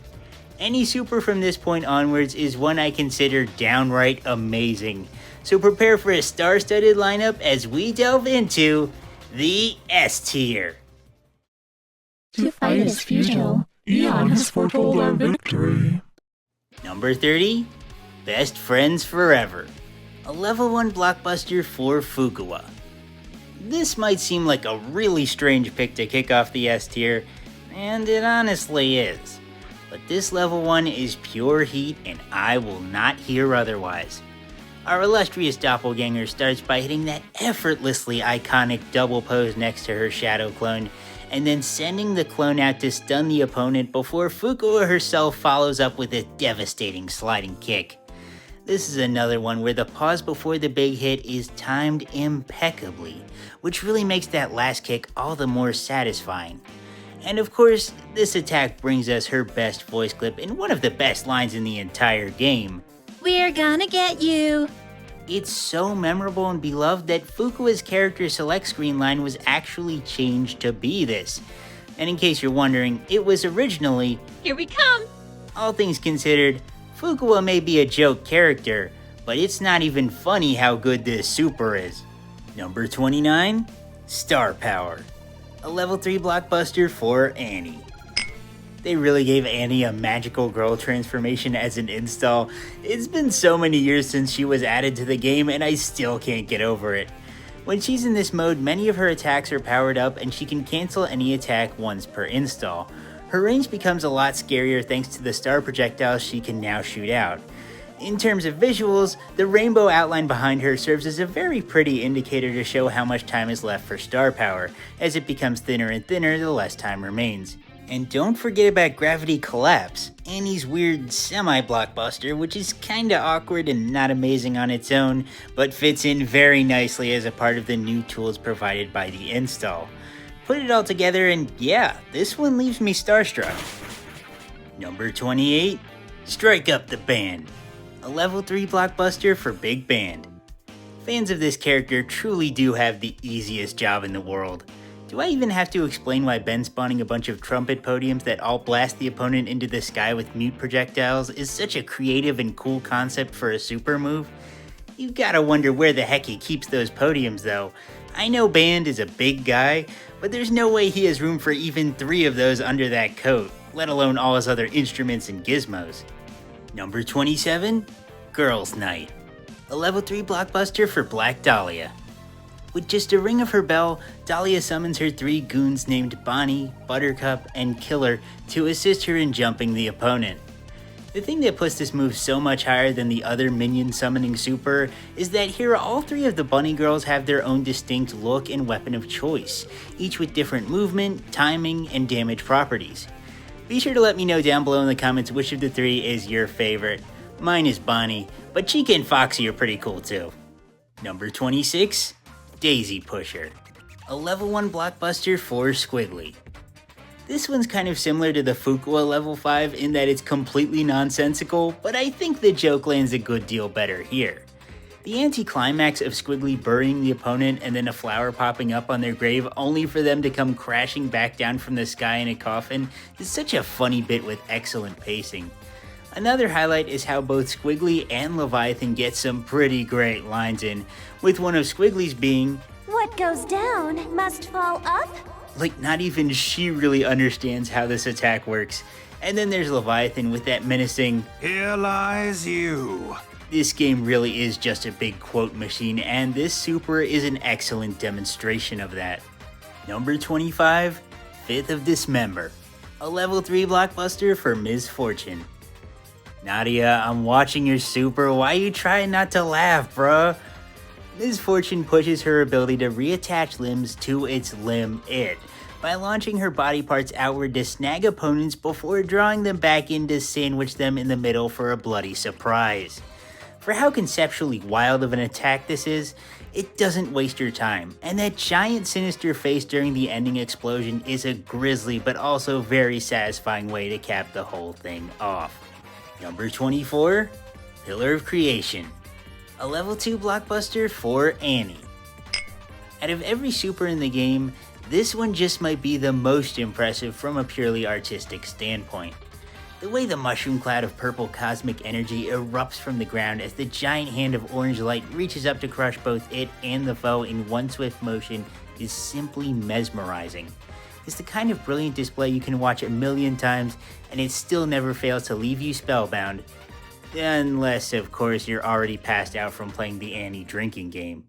S1: Any super from this point onwards is one I consider downright amazing, so prepare for a star-studded lineup as we delve into the S tier.
S4: To fight is futile. Eon has foretold our victory.
S1: Number 30, Best Friends Forever. A level 1 blockbuster for Fukuwa. This might seem like a really strange pick to kick off the S tier, and it honestly is. But this level 1 is pure heat and I will not hear otherwise. Our illustrious doppelganger starts by hitting that effortlessly iconic double pose next to her shadow clone, and then sending the clone out to stun the opponent before Fukuwa herself follows up with a devastating sliding kick. This is another one where the pause before the big hit is timed impeccably, which really makes that last kick all the more satisfying. And of course, this attack brings us her best voice clip and one of the best lines in the entire game.
S5: We're gonna get you.
S1: It's so memorable and beloved that Fukua's character select screen line was actually changed to be this. And in case you're wondering, it was originally,
S3: Here we come!
S1: all things considered, Fukua may be a joke character, but it's not even funny how good this super is. Number 29, Star Power. A level 3 blockbuster for Annie. They really gave Annie a magical girl transformation as an install. It's been so many years since she was added to the game and I still can't get over it. When she's in this mode, many of her attacks are powered up and she can cancel any attack once per install. Her range becomes a lot scarier thanks to the star projectiles she can now shoot out. In terms of visuals, the rainbow outline behind her serves as a very pretty indicator to show how much time is left for star power. As it becomes thinner and thinner, the less time remains. And don't forget about Gravity Collapse, Annie's weird semi-blockbuster, which is kinda awkward and not amazing on its own, but fits in very nicely as a part of the new tools provided by the install. Put it all together and yeah, this one leaves me starstruck. Number 28, Strike Up the Band. A level 3 blockbuster for Big Band. Fans of this character truly do have the easiest job in the world. Do I even have to explain why Ben spawning a bunch of trumpet podiums that all blast the opponent into the sky with mute projectiles is such a creative and cool concept for a super move? You've gotta wonder where the heck he keeps those podiums though. I know Band is a big guy, but there's no way he has room for even 3 of those under that coat, let alone all his other instruments and gizmos. Number 27, Girls Night. A level 3 blockbuster for Black Dahlia. With just a ring of her bell, Dahlia summons her 3 goons named Bonnie, Buttercup, and Killer to assist her in jumping the opponent. The thing that puts this move so much higher than the other minion summoning super is that here all 3 of the bunny girls have their own distinct look and weapon of choice, each with different movement, timing, and damage properties. Be sure to let me know down below in the comments which of the 3 is your favorite. Mine is Bonnie, but Chica and Foxy are pretty cool too. Number 26, Daisy Pusher. A level 1 blockbuster for Squiggly. This one's kind of similar to the Fukua level 5 in that it's completely nonsensical, but I think the joke lands a good deal better here. The anti-climax of Squiggly burying the opponent and then a flower popping up on their grave only for them to come crashing back down from the sky in a coffin is such a funny bit with excellent pacing. Another highlight is how both Squiggly and Leviathan get some pretty great lines in, with one of Squiggly's being,
S3: What goes down must fall up?
S1: like not even she really understands how this attack works. And then there's Leviathan with that menacing,
S2: Here lies you.
S1: This game really is just a big quote machine, and this super is an excellent demonstration of that. Number 25, Fifth of Dismember. A level 3 blockbuster for Ms. Fortune. Nadia, I'm watching your super, why you trying not to laugh, bruh? Ms. Fortune pushes her ability to reattach limbs to its limb it by launching her body parts outward to snag opponents before drawing them back in to sandwich them in the middle for a bloody surprise. For how conceptually wild of an attack this is, it doesn't waste your time, and that giant sinister face during the ending explosion is a grisly but also very satisfying way to cap the whole thing off. Number 24, Pillar of Creation. A level 2 blockbuster for Annie. Out of every super in the game, this one just might be the most impressive from a purely artistic standpoint. The way the mushroom cloud of purple cosmic energy erupts from the ground as the giant hand of orange light reaches up to crush both it and the foe in one swift motion is simply mesmerizing. It's the kind of brilliant display you can watch a million times and it still never fails to leave you spellbound. Unless, of course, you're already passed out from playing the Annie drinking game.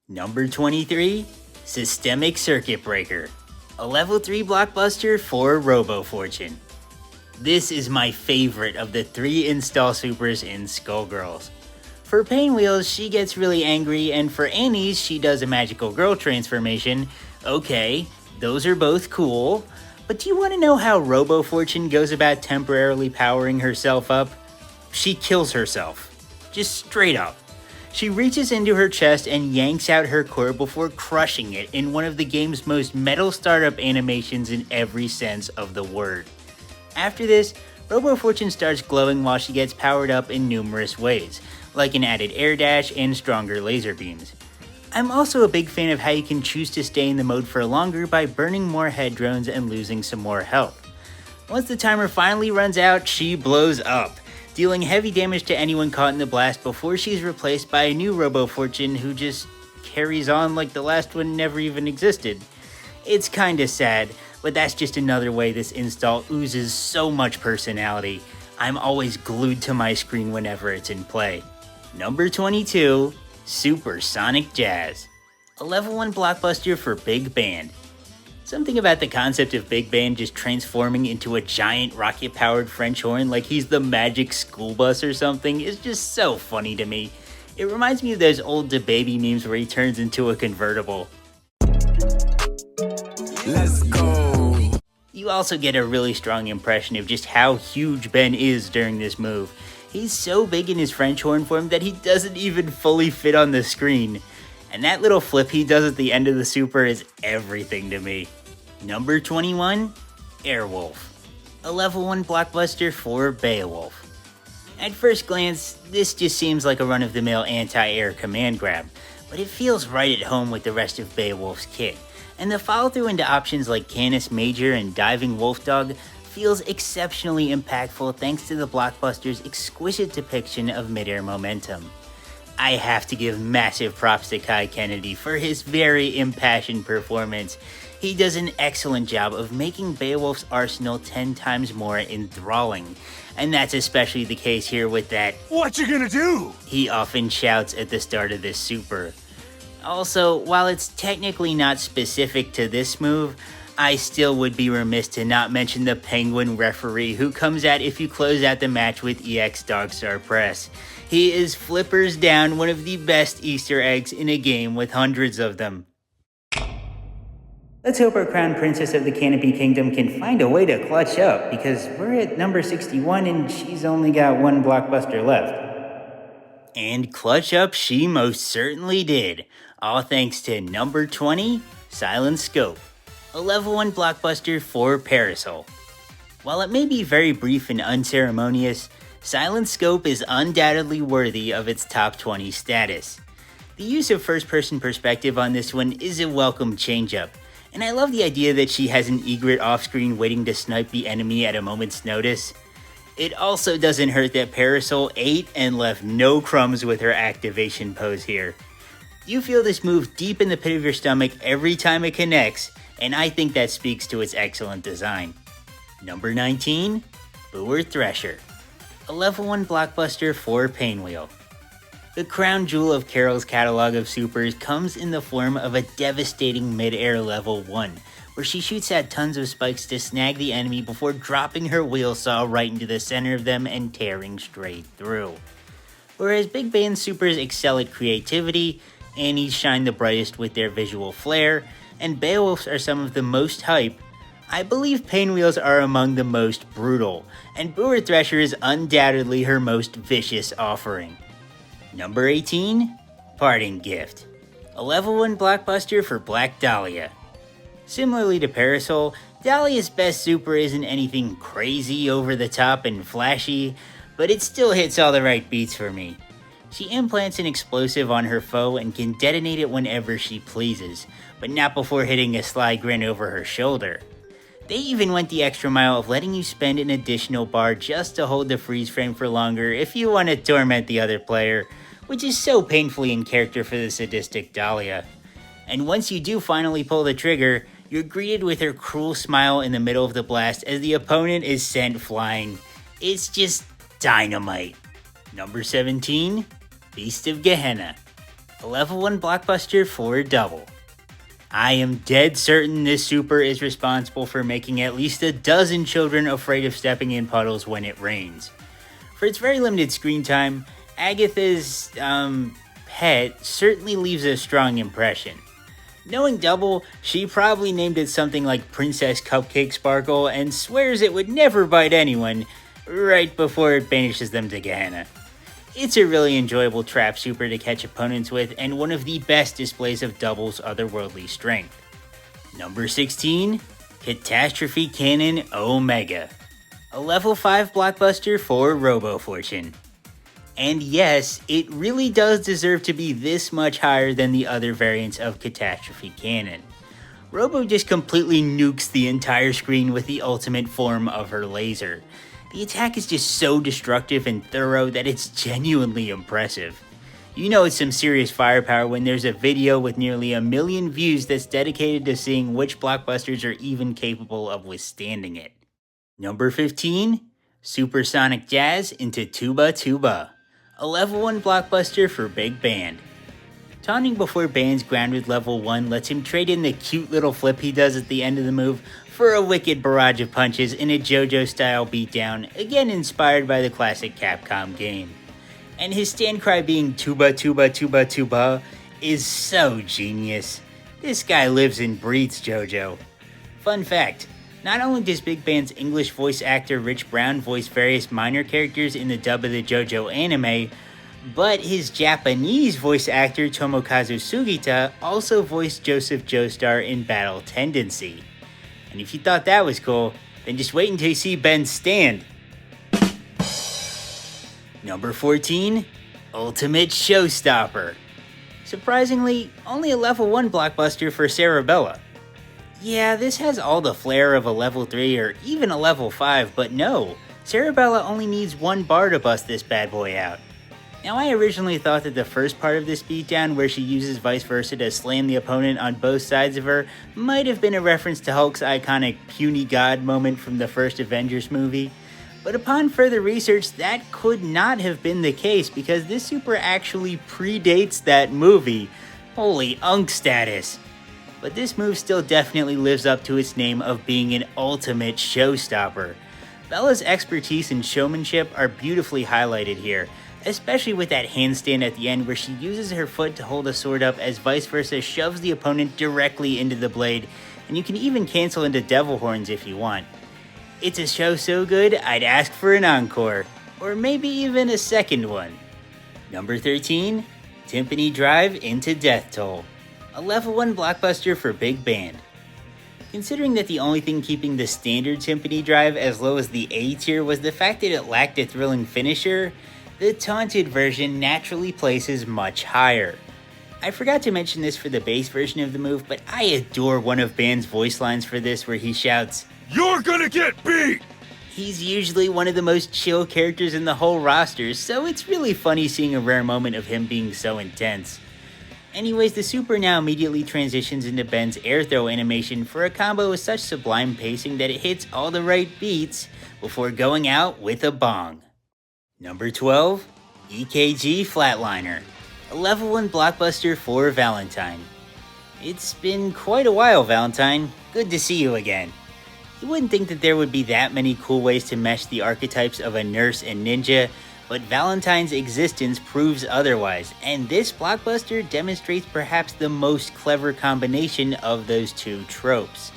S1: Number 23, Systemic Circuit Breaker. A level 3 blockbuster for Robo Fortune. This is my favorite of the 3 install supers in Skullgirls. For Painwheels, she gets really angry, and for Annie's, she does a magical girl transformation. Okay, those are both cool, but do you want to know how Robo Fortune goes about temporarily powering herself up? She kills herself. Just straight up. She reaches into her chest and yanks out her core before crushing it in one of the game's most metal startup animations in every sense of the word. After this, Robo Fortune starts glowing while she gets powered up in numerous ways, like an added air dash and stronger laser beams. I'm also a big fan of how you can choose to stay in the mode for longer by burning more head drones and losing some more health. Once the timer finally runs out, she blows up, dealing heavy damage to anyone caught in the blast before she's replaced by a new Robo Fortune who just carries on like the last one never even existed. It's kinda sad, but that's just another way this install oozes so much personality. I'm always glued to my screen whenever it's in play. Number 22, Supersonic Jazz, a level 1 blockbuster for Big Band. Something about the concept of Big Band just transforming into a giant rocket-powered French horn like he's the magic school bus or something is just so funny to me. It reminds me of those old DaBaby memes where he turns into a convertible.
S2: Let's go.
S1: You also get a really strong impression of just how huge Ben is during this move. He's so big in his French horn form that he doesn't even fully fit on the screen. And that little flip he does at the end of the super is everything to me. Number 21, Airwolf, a level 1 blockbuster for Beowulf. At first glance, this just seems like a run-of-the-mill anti-air command grab, but it feels right at home with the rest of Beowulf's kit. And the follow-through into options like Canis Major and Diving Wolfdog feels exceptionally impactful thanks to the blockbuster's exquisite depiction of mid-air momentum. I have to give massive props to Kai Kennedy for his very impassioned performance. He does an excellent job of making Beowulf's arsenal 10 times more enthralling, and that's especially the case here with that
S2: What you gonna do?
S1: he often shouts at the start of this super. Also, while it's technically not specific to this move, I still would be remiss to not mention the Penguin referee who comes out if you close out the match with EX Darkstar Press. He is flippers down one of the best Easter eggs in a game with hundreds of them. Let's hope our crown princess of the Canopy Kingdom can find a way to clutch up, because we're at number 61 and she's only got one blockbuster left. And clutch up she most certainly did, all thanks to number 20, Silent Scope, a level 1 blockbuster for Parasol. While it may be very brief and unceremonious, Silent Scope is undoubtedly worthy of its top 20 status. The use of first-person perspective on this one is a welcome change-up, and I love the idea that she has an egret off-screen waiting to snipe the enemy at a moment's notice. It also doesn't hurt that Parasol ate and left no crumbs with her activation pose here. You feel this move deep in the pit of your stomach every time it connects, and I think that speaks to its excellent design. Number 19, Boer Thresher, a level 1 blockbuster for Painwheel. The crown jewel of Carol's catalog of supers comes in the form of a devastating mid-air level 1, where she shoots out tons of spikes to snag the enemy before dropping her wheel saw right into the center of them and tearing straight through. Whereas Big Band's supers excel at creativity, Annie's shine the brightest with their visual flair, and Beowulf's are some of the most hype, I believe Painwheels are among the most brutal, and Boer Thresher is undoubtedly her most vicious offering. Number 18, Parting Gift, a level 1 blockbuster for Black Dahlia. Similarly to Parasol, Dahlia's best super isn't anything crazy, over the top, and flashy, but it still hits all the right beats for me. She implants an explosive on her foe and can detonate it whenever she pleases, but not before hitting a sly grin over her shoulder. They even went the extra mile of letting you spend an additional bar just to hold the freeze frame for longer if you want to torment the other player, which is so painfully in character for the sadistic Dahlia. And once you do finally pull the trigger, you're greeted with her cruel smile in the middle of the blast as the opponent is sent flying. It's just dynamite. Number 17, Beast of Gehenna, a level 1 blockbuster for Double. I am dead certain this super is responsible for making at least a dozen children afraid of stepping in puddles when it rains. For its very limited screen time, Agatha's, pet certainly leaves a strong impression. Knowing Double, she probably named it something like Princess Cupcake Sparkle and swears it would never bite anyone right before it banishes them to Gehenna. It's a really enjoyable trap super to catch opponents with, and one of the best displays of Double's otherworldly strength. Number 16, Catastrophe Cannon Omega, a level 5 blockbuster for Robo Fortune. And yes, it really does deserve to be this much higher than the other variants of Catastrophe canon. Robo just completely nukes the entire screen with the ultimate form of her laser. The attack is just so destructive and thorough that it's genuinely impressive. You know it's some serious firepower when there's a video with nearly 1 million views that's dedicated to seeing which blockbusters are even capable of withstanding it. Number 15, Supersonic Jazz into Tuba Tuba, a level 1 blockbuster for Big Band. Taunting before Band's grounded level 1 lets him trade in the cute little flip he does at the end of the move for a wicked barrage of punches in a JoJo-style beatdown, again inspired by the classic Capcom game. And his stand cry being Tuba Tuba Tuba Tuba is so genius. This guy lives and breathes JoJo. Fun fact, not only does Big Band's English voice actor Rich Brown voice various minor characters in the dub of the JoJo anime, but his Japanese voice actor Tomokazu Sugita also voiced Joseph Joestar in Battle Tendency. And if you thought that was cool, then just wait until you see Ben's stand. Number 14, Ultimate Showstopper. Surprisingly, only a level 1 blockbuster for Cerebella. Yeah, this has all the flair of a level 3 or even a level 5, but no, Cerebella only needs 1 bar to bust this bad boy out. Now, I originally thought that the first part of this beatdown, where she uses vice versa to slam the opponent on both sides of her, might have been a reference to Hulk's iconic puny god moment from the first Avengers movie. But upon further research, that could not have been the case because this super actually predates that movie. Holy unk status. But this move still definitely lives up to its name of being an ultimate showstopper. Bella's expertise and showmanship are beautifully highlighted here, especially with that handstand at the end where she uses her foot to hold a sword up as vice versa shoves the opponent directly into the blade, and you can even cancel into devil horns if you want. It's a show so good, I'd ask for an encore, or maybe even a second one. Number 13, Timpani Drive into Death Toll, a level 1 blockbuster for Big Band. Considering that the only thing keeping the standard Timpani Drive as low as the A tier was the fact that it lacked a thrilling finisher, the taunted version naturally places much higher. I forgot to mention this for the base version of the move, but I adore one of Band's voice lines for this where he shouts,
S2: You're gonna get beat!
S1: He's usually one of the most chill characters in the whole roster, so it's really funny seeing a rare moment of him being so intense. Anyways, the super now immediately transitions into Ben's air throw animation for a combo with such sublime pacing that it hits all the right beats before going out with a bong. Number 12, EKG Flatliner, a level 1 blockbuster for Valentine. It's been quite a while, Valentine. Good to see you again. You wouldn't think that there would be that many cool ways to mesh the archetypes of a nurse and ninja, but Valentine's existence proves otherwise, and this blockbuster demonstrates perhaps the most clever combination of those two tropes.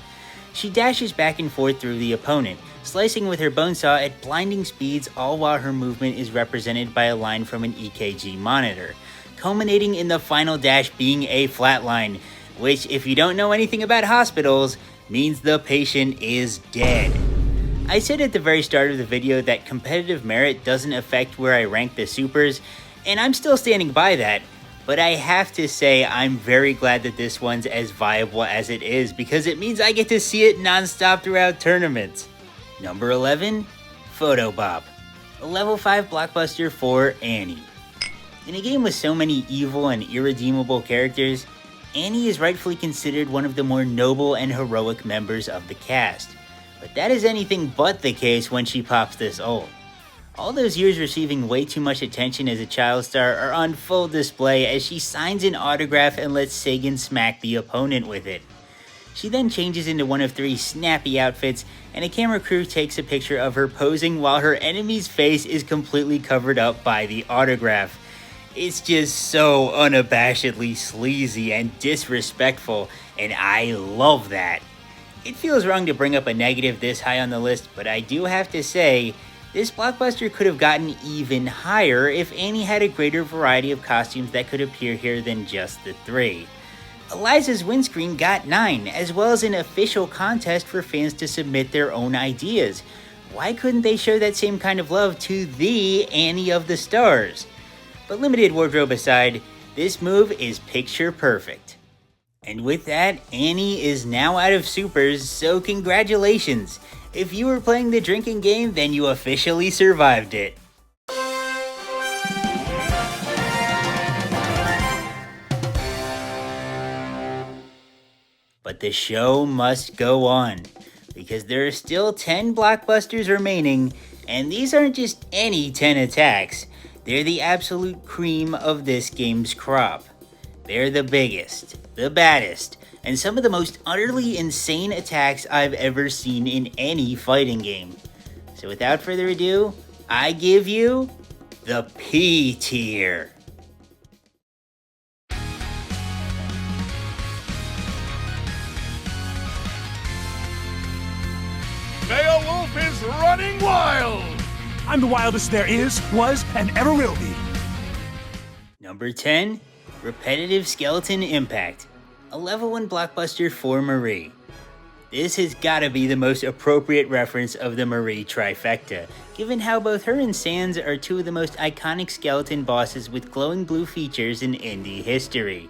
S1: She dashes back and forth through the opponent, slicing with her bone saw at blinding speeds, all while her movement is represented by a line from an EKG monitor, culminating in the final dash being a flatline, which, if you don't know anything about hospitals, means the patient is dead. I said at the very start of the video that competitive merit doesn't affect where I rank the supers, and I'm still standing by that, but I have to say I'm very glad that this one's as viable as it is because it means I get to see it non-stop throughout tournaments. Number 11, Photobop, a level 5 blockbuster for Annie. In a game with so many evil and irredeemable characters, Annie is rightfully considered one of the more noble and heroic members of the cast. But that is anything but the case when she pops this ult. All those years receiving way too much attention as a child star are on full display as she signs an autograph and lets Sagan smack the opponent with it. She then changes into one of 3 snappy outfits, and a camera crew takes a picture of her posing while her enemy's face is completely covered up by the autograph. It's just so unabashedly sleazy and disrespectful, and I love that. It feels wrong to bring up a negative this high on the list, but I do have to say, this blockbuster could have gotten even higher if Annie had a greater variety of costumes that could appear here than just the 3. Eliza's windscreen got 9, as well as an official contest for fans to submit their own ideas. Why couldn't they show that same kind of love to the Annie of the Stars? but limited wardrobe aside, this move is picture perfect. And with that, Annie is now out of supers, so congratulations! If you were playing the drinking game, then you officially survived it. But the show must go on, because there are still 10 blockbusters remaining, and these aren't just any 10 attacks, they're the absolute cream of this game's crop. They're the biggest, the baddest, and some of the most utterly insane attacks I've ever seen in any fighting game. So without further ado, I give you the P tier.
S2: Beowulf is running wild!
S5: I'm the wildest there is, was, and ever will be.
S1: Number 10, Repetitive Skeleton Impact, a level 1 blockbuster for Marie. This has gotta be the most appropriate reference of the Marie trifecta, given how both her and Sans are two of the most iconic skeleton bosses with glowing blue features in indie history.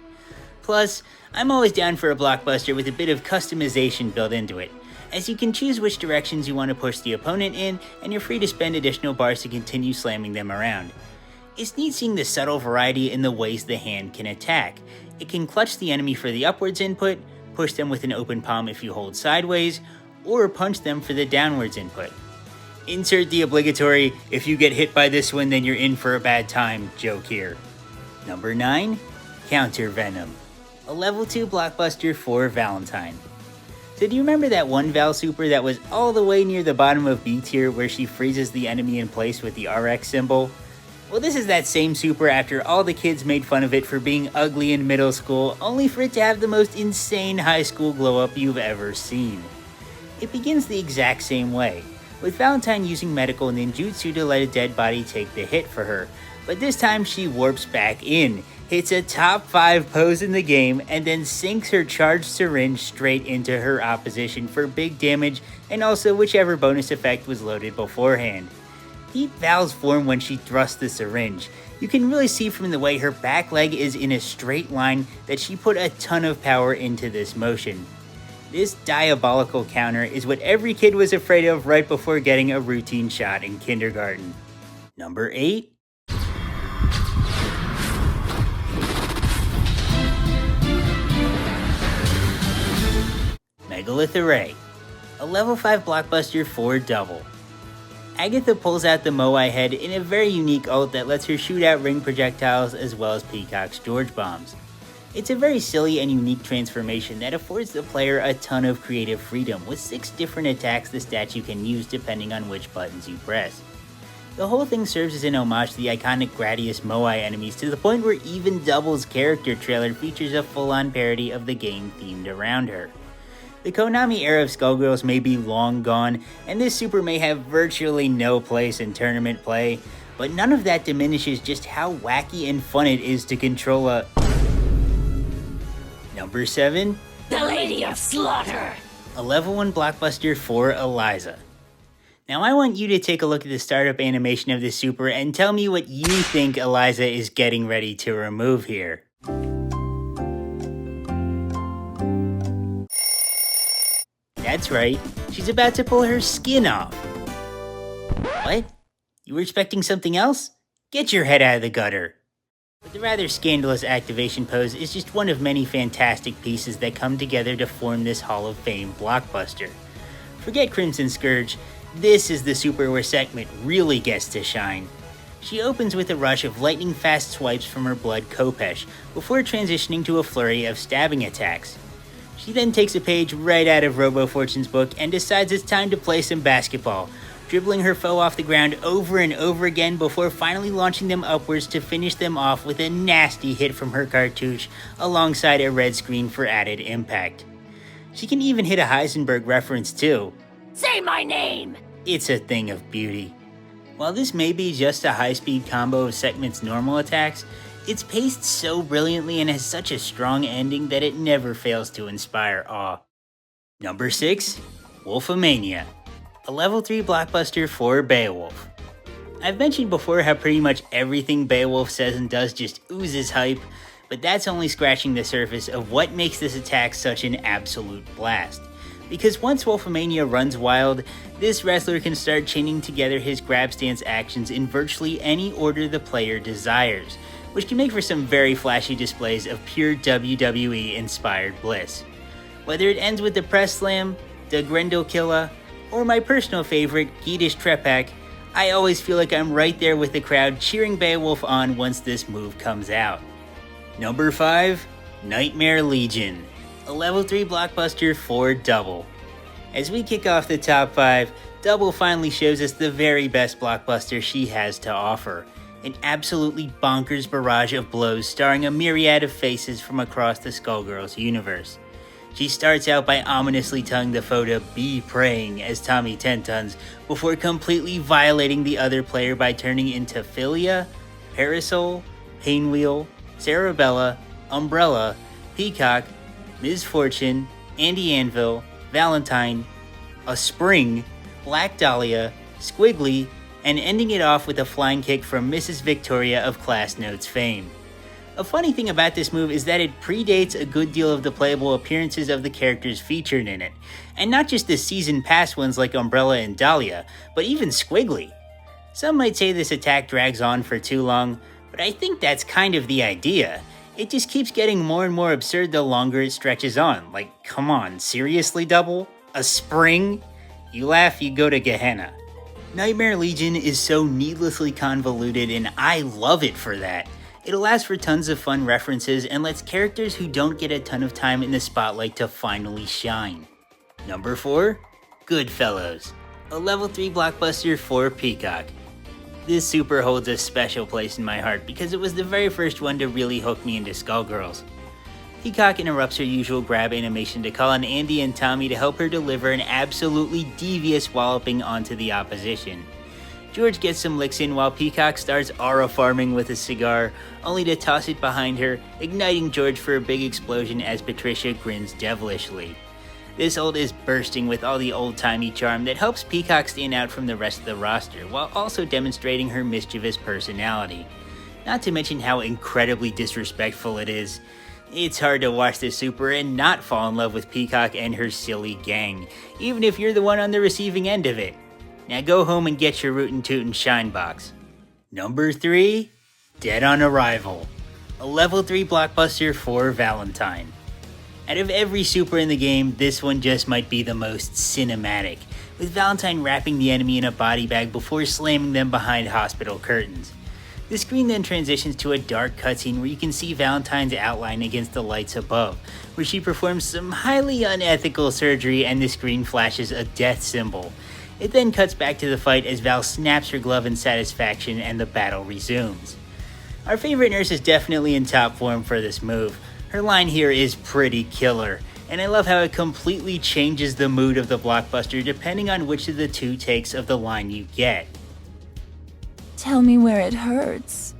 S1: Plus, I'm always down for a blockbuster with a bit of customization built into it, as you can choose which directions you want to push the opponent in, and you're free to spend additional bars to continue slamming them around. It's neat seeing the subtle variety in the ways the hand can attack. It can clutch the enemy for the upwards input, push them with an open palm if you hold sideways, or punch them for the downwards input. Insert the obligatory, if you get hit by this one then you're in for a bad time joke here. Number 9, Counter Venom, a level 2 blockbuster for Valentine. So do you remember that one Val super that was all the way near the bottom of B tier where she freezes the enemy in place with the RX symbol? Well, this is that same super after all the kids made fun of it for being ugly in middle school, only for it to have the most insane high school glow up you've ever seen. It begins the exact same way, with Valentine using medical ninjutsu to let a dead body take the hit for her, but this time she warps back in, hits a top 5 pose in the game, and then sinks her charged syringe straight into her opposition for big damage and also whichever bonus effect was loaded beforehand. Peep Val's form when she thrusts the syringe. You can really see from the way her back leg is in a straight line that she put a ton of power into this motion. This diabolical counter is what every kid was afraid of right before getting a routine shot in kindergarten. Number 8. Megalith Array, a level 5 blockbuster for Double. Agatha pulls out the Moai head in a very unique ult that lets her shoot out ring projectiles as well as Peacock's George bombs. It's a very silly and unique transformation that affords the player a ton of creative freedom, with 6 different attacks the statue can use depending on which buttons you press. The whole thing serves as an homage to the iconic Gradius Moai enemies, to the point where even Double's character trailer features a full-on parody of the game themed around her. The Konami era of Skullgirls may be long gone, and this super may have virtually no place in tournament play, but none of that diminishes just how wacky and fun it is to control a... Number 7.
S6: The Lady of Slaughter,
S1: A level 1 blockbuster for Eliza. Now I want you to take a look at the startup animation of this super and tell me what you think Eliza is getting ready to remove here. That's right, she's about to pull her skin off. What? You were expecting something else? Get your head out of the gutter. But the rather scandalous activation pose is just one of many fantastic pieces that come together to form this Hall of Fame blockbuster. Forget Crimson Scourge, this is the super where Sekhmet really gets to shine. She opens with a rush of lightning-fast swipes from her blood Khopesh, before transitioning to a flurry of stabbing attacks. She then takes a page right out of Robo Fortune's book and decides it's time to play some basketball, dribbling her foe off the ground over and over again before finally launching them upwards to finish them off with a nasty hit from her cartouche alongside a red screen for added impact. She can even hit a Heisenberg reference too.
S6: say my name!
S1: It's a thing of beauty. While this may be just a high-speed combo of Sekhmet's normal attacks, it's paced so brilliantly and has such a strong ending that it never fails to inspire awe. Number 6, Wolfomania, a level 3 blockbuster for Beowulf. I've mentioned before how pretty much everything Beowulf says and does just oozes hype, but that's only scratching the surface of what makes this attack such an absolute blast. Because once Wolfomania runs wild, this wrestler can start chaining together his grab stance actions in virtually any order the player desires, which can make for some very flashy displays of pure WWE-inspired bliss. Whether it ends with the press slam, the Grendel Killa, or my personal favorite, Gitish Trepak, I always feel like I'm right there with the crowd cheering Beowulf on once this move comes out. Number 5, Nightmare Legion, a level 3 blockbuster for Double. As we kick off the top 5, Double finally shows us the very best blockbuster she has to offer. An absolutely bonkers barrage of blows starring a myriad of faces from across the Skullgirls universe. She starts out by ominously telling the foe to be praying as Tommy 10 Tons before completely violating the other player by turning into Philia, Parasol, Painwheel, Cerebella, Umbrella, Peacock, Ms. Fortune, Andy Anvil, Valentine, a Spring, Black Dahlia, Squiggly, and ending it off with a flying kick from Mrs. Victoria of Class Notes fame. A funny thing about this move is that it predates a good deal of the playable appearances of the characters featured in it, and not just the season pass ones like Umbrella and Dahlia, but even Squiggly. Some might say this attack drags on for too long, but I think that's kind of the idea. It just keeps getting more and more absurd the longer it stretches on. Like, come on, seriously, Double? A Spring? You laugh, you go to Gehenna. Nightmare Legion is so needlessly convoluted, and I love it for that. It allows for tons of fun references and lets characters who don't get a ton of time in the spotlight to finally shine. Number 4, Goodfellows, a level 3 blockbuster for Peacock. This super holds a special place in my heart because it was the very first one to really hook me into Skullgirls. Peacock interrupts her usual grab animation to call on Andy and Tommy to help her deliver an absolutely devious walloping onto the opposition. George gets some licks in while Peacock starts aura farming with a cigar, only to toss it behind her, igniting George for a big explosion as Patricia grins devilishly. This ult is bursting with all the old-timey charm that helps Peacock stand out from the rest of the roster, while also demonstrating her mischievous personality. Not to mention how incredibly disrespectful it is. It's hard to watch this super and not fall in love with Peacock and her silly gang, even if you're the one on the receiving end of it. Now go home and get your Rootin' Tootin' Shine Box. Number 3, Dead on Arrival, a level 3 blockbuster for Valentine. Out of every super in the game, this one just might be the most cinematic, with Valentine wrapping the enemy in a body bag before slamming them behind hospital curtains. The screen then transitions to a dark cutscene where you can see Valentine's outline against the lights above, where she performs some highly unethical surgery and the screen flashes a death symbol. It then cuts back to the fight as Val snaps her glove in satisfaction and the battle resumes. Our favorite nurse is definitely in top form for this move. Her line here is pretty killer, and I love how it completely changes the mood of the blockbuster depending on which of the two takes of the line you get.
S7: Tell me where it hurts.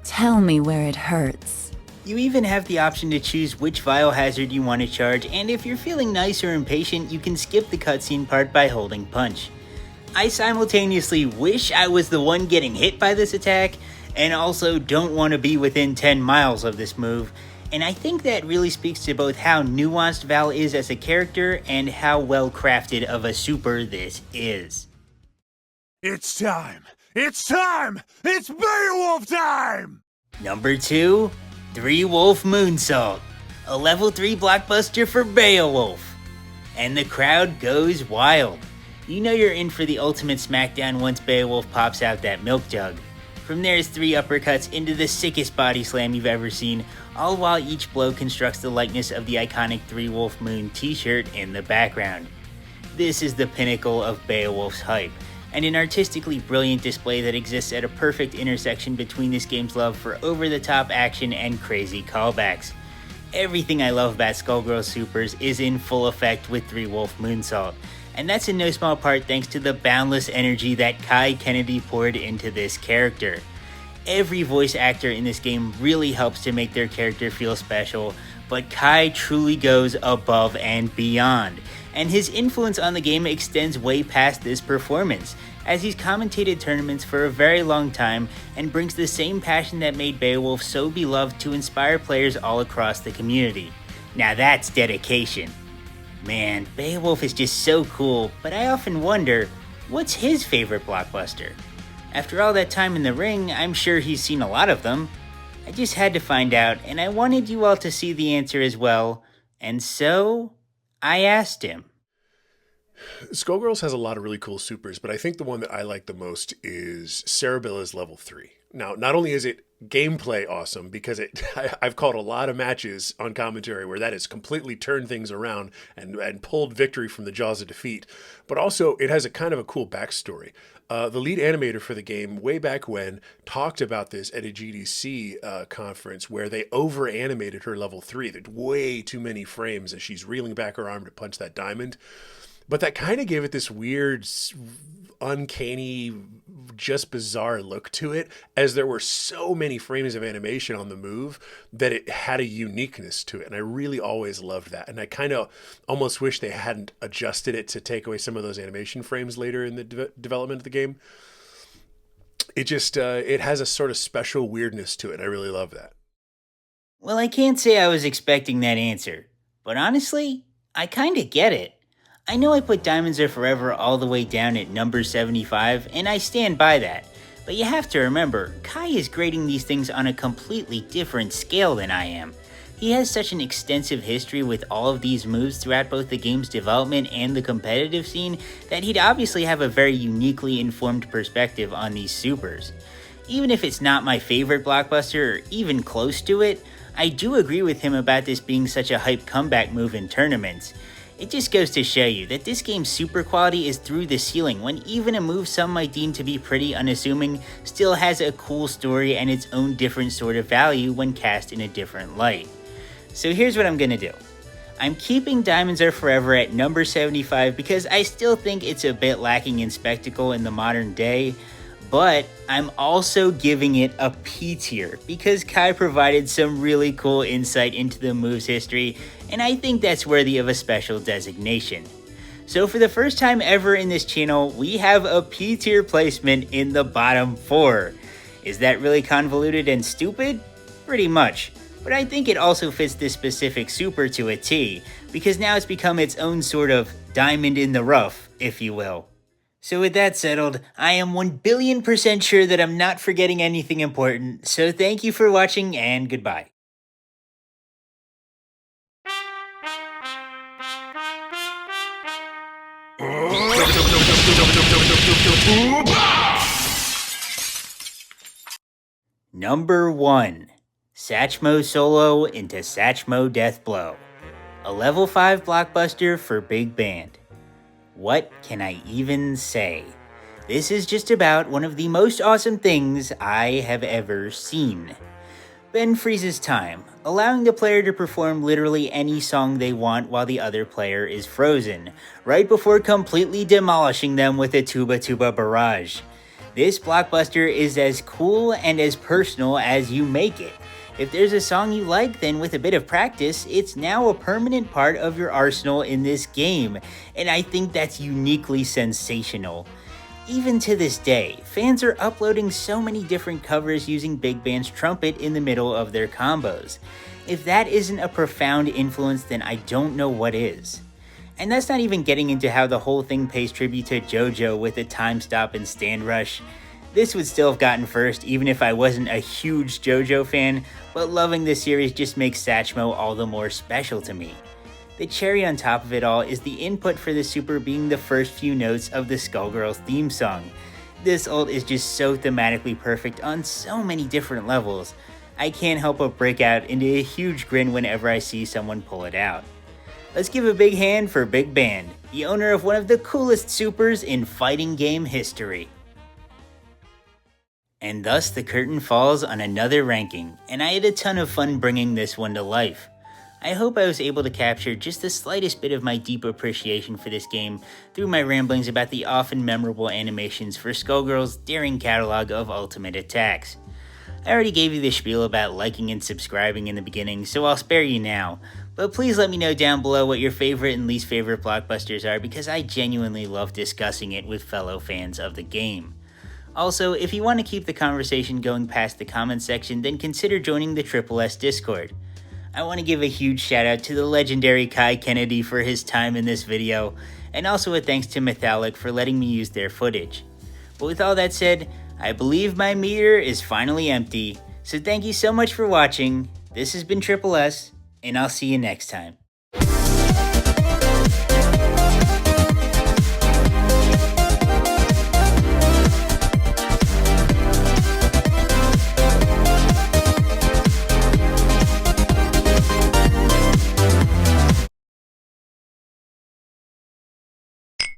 S7: Tell me where it hurts.
S1: You even have the option to choose which vial hazard you want to charge, and if you're feeling nice or impatient, you can skip the cutscene part by holding punch. I simultaneously wish I was the one getting hit by this attack, and also don't want to be within 10 miles of this move, and I think that really speaks to both how nuanced Val is as a character and how well crafted of a super this is.
S2: It's time! It's time! It's Beowulf time!
S1: Number 2, 3 Wolf Moonsault, a level 3 blockbuster for Beowulf. And the crowd goes wild. You know you're in for the ultimate smackdown once Beowulf pops out that milk jug. From there is 3 uppercuts into the sickest body slam you've ever seen, all while each blow constructs the likeness of the iconic 3 Wolf Moon t-shirt in the background. This is the pinnacle of Beowulf's hype, and an artistically brilliant display that exists at a perfect intersection between this game's love for over-the-top action and crazy callbacks. Everything I love about Skullgirls Supers is in full effect with 3 Wolf Moonsault, and that's in no small part thanks to the boundless energy that Kai Kennedy poured into this character. Every voice actor in this game really helps to make their character feel special, but Kai truly goes above and beyond, and his influence on the game extends way past this performance, as he's commentated tournaments for a very long time and brings the same passion that made Beowulf so beloved to inspire players all across the community. Now that's dedication. Man, Beowulf is just so cool, but I often wonder, what's his favorite blockbuster? After all that time in the ring, I'm sure he's seen a lot of them. I just had to find out, and I wanted you all to see the answer as well, and so I asked him.
S8: Skullgirls has a lot of really cool supers, but I think the one that I like the most is Cerebilla's level 3. Now, not only is it gameplay awesome, because I've called a lot of matches on commentary where that has completely turned things around and pulled victory from the jaws of defeat, but also it has a kind of a cool backstory. The lead animator for the game, way back when, talked about this at a GDC conference where they over-animated her level 3. There's way too many frames as she's reeling back her arm to punch that diamond. But that kind of gave it this weird, uncanny, just bizarre look to it, as there were so many frames of animation on the move that it had a uniqueness to it. And I really always loved that. And I kind of almost wish they hadn't adjusted it to take away some of those animation frames later in the development of the game. It just, it has a sort of special weirdness to it. And I really love that.
S1: Well, I can't say I was expecting that answer, but honestly, I kind of get it. I know I put Diamonds Are Forever all the way down at number 75, and I stand by that. But you have to remember, Kai is grading these things on a completely different scale than I am. He has such an extensive history with all of these moves throughout both the game's development and the competitive scene that he'd obviously have a very uniquely informed perspective on these supers. Even if it's not my favorite blockbuster or even close to it, I do agree with him about this being such a hype comeback move in tournaments. It just goes to show you that this game's super quality is through the ceiling when even a move some might deem to be pretty unassuming still has a cool story and its own different sort of value when cast in a different light. So here's what I'm gonna do. I'm keeping Diamonds Are Forever at number 75 because I still think it's a bit lacking in spectacle in the modern day, but I'm also giving it a P tier because Kai provided some really cool insight into the move's history, and I think that's worthy of a special designation. So for the first time ever in this channel, we have a P tier placement in the bottom 4. Is that really convoluted and stupid? Pretty much. But I think it also fits this specific super to a T, because now it's become its own sort of diamond in the rough, if you will. So with that settled, I am 1,000,000,000% sure that I'm not forgetting anything important, so thank you for watching and goodbye. Number 1. Satchmo Solo into Satchmo Deathblow. A level 5 blockbuster for big band. What can I even say? This is just about one of the most awesome things I have ever seen. Ben freezes time, allowing the player to perform literally any song they want while the other player is frozen, right before completely demolishing them with a Tuba Tuba barrage. This blockbuster is as cool and as personal as you make it. If there's a song you like, then with a bit of practice, it's now a permanent part of your arsenal in this game, and I think that's uniquely sensational. Even to this day, fans are uploading so many different covers using Big Band's trumpet in the middle of their combos. If that isn't a profound influence, then I don't know what is. And that's not even getting into how the whole thing pays tribute to JoJo with a time stop and stand rush. This would still have gotten first even if I wasn't a huge JoJo fan, but loving this series just makes Satchmo all the more special to me. The cherry on top of it all is the input for the super being the first few notes of the Skullgirls theme song. This ult is just so thematically perfect on so many different levels. I can't help but break out into a huge grin whenever I see someone pull it out. Let's give a big hand for Big Band, the owner of one of the coolest supers in fighting game history. And thus the curtain falls on another ranking, and I had a ton of fun bringing this one to life. I hope I was able to capture just the slightest bit of my deep appreciation for this game through my ramblings about the often memorable animations for Skullgirls' daring catalog of ultimate attacks. I already gave you the spiel about liking and subscribing in the beginning, so I'll spare you now, But please let me know down below what your favorite and least favorite blockbusters are, because I genuinely love discussing it with fellow fans of the game. Also, if you want to keep the conversation going past the comments section, then consider joining the Triple S Discord. I want to give a huge shout out to the legendary Kai Kennedy for his time in this video, and also a thanks to Metallic for letting me use their footage. But with all that said, I believe my meter is finally empty, so thank you so much for watching. This has been Triple S, and I'll see you next time.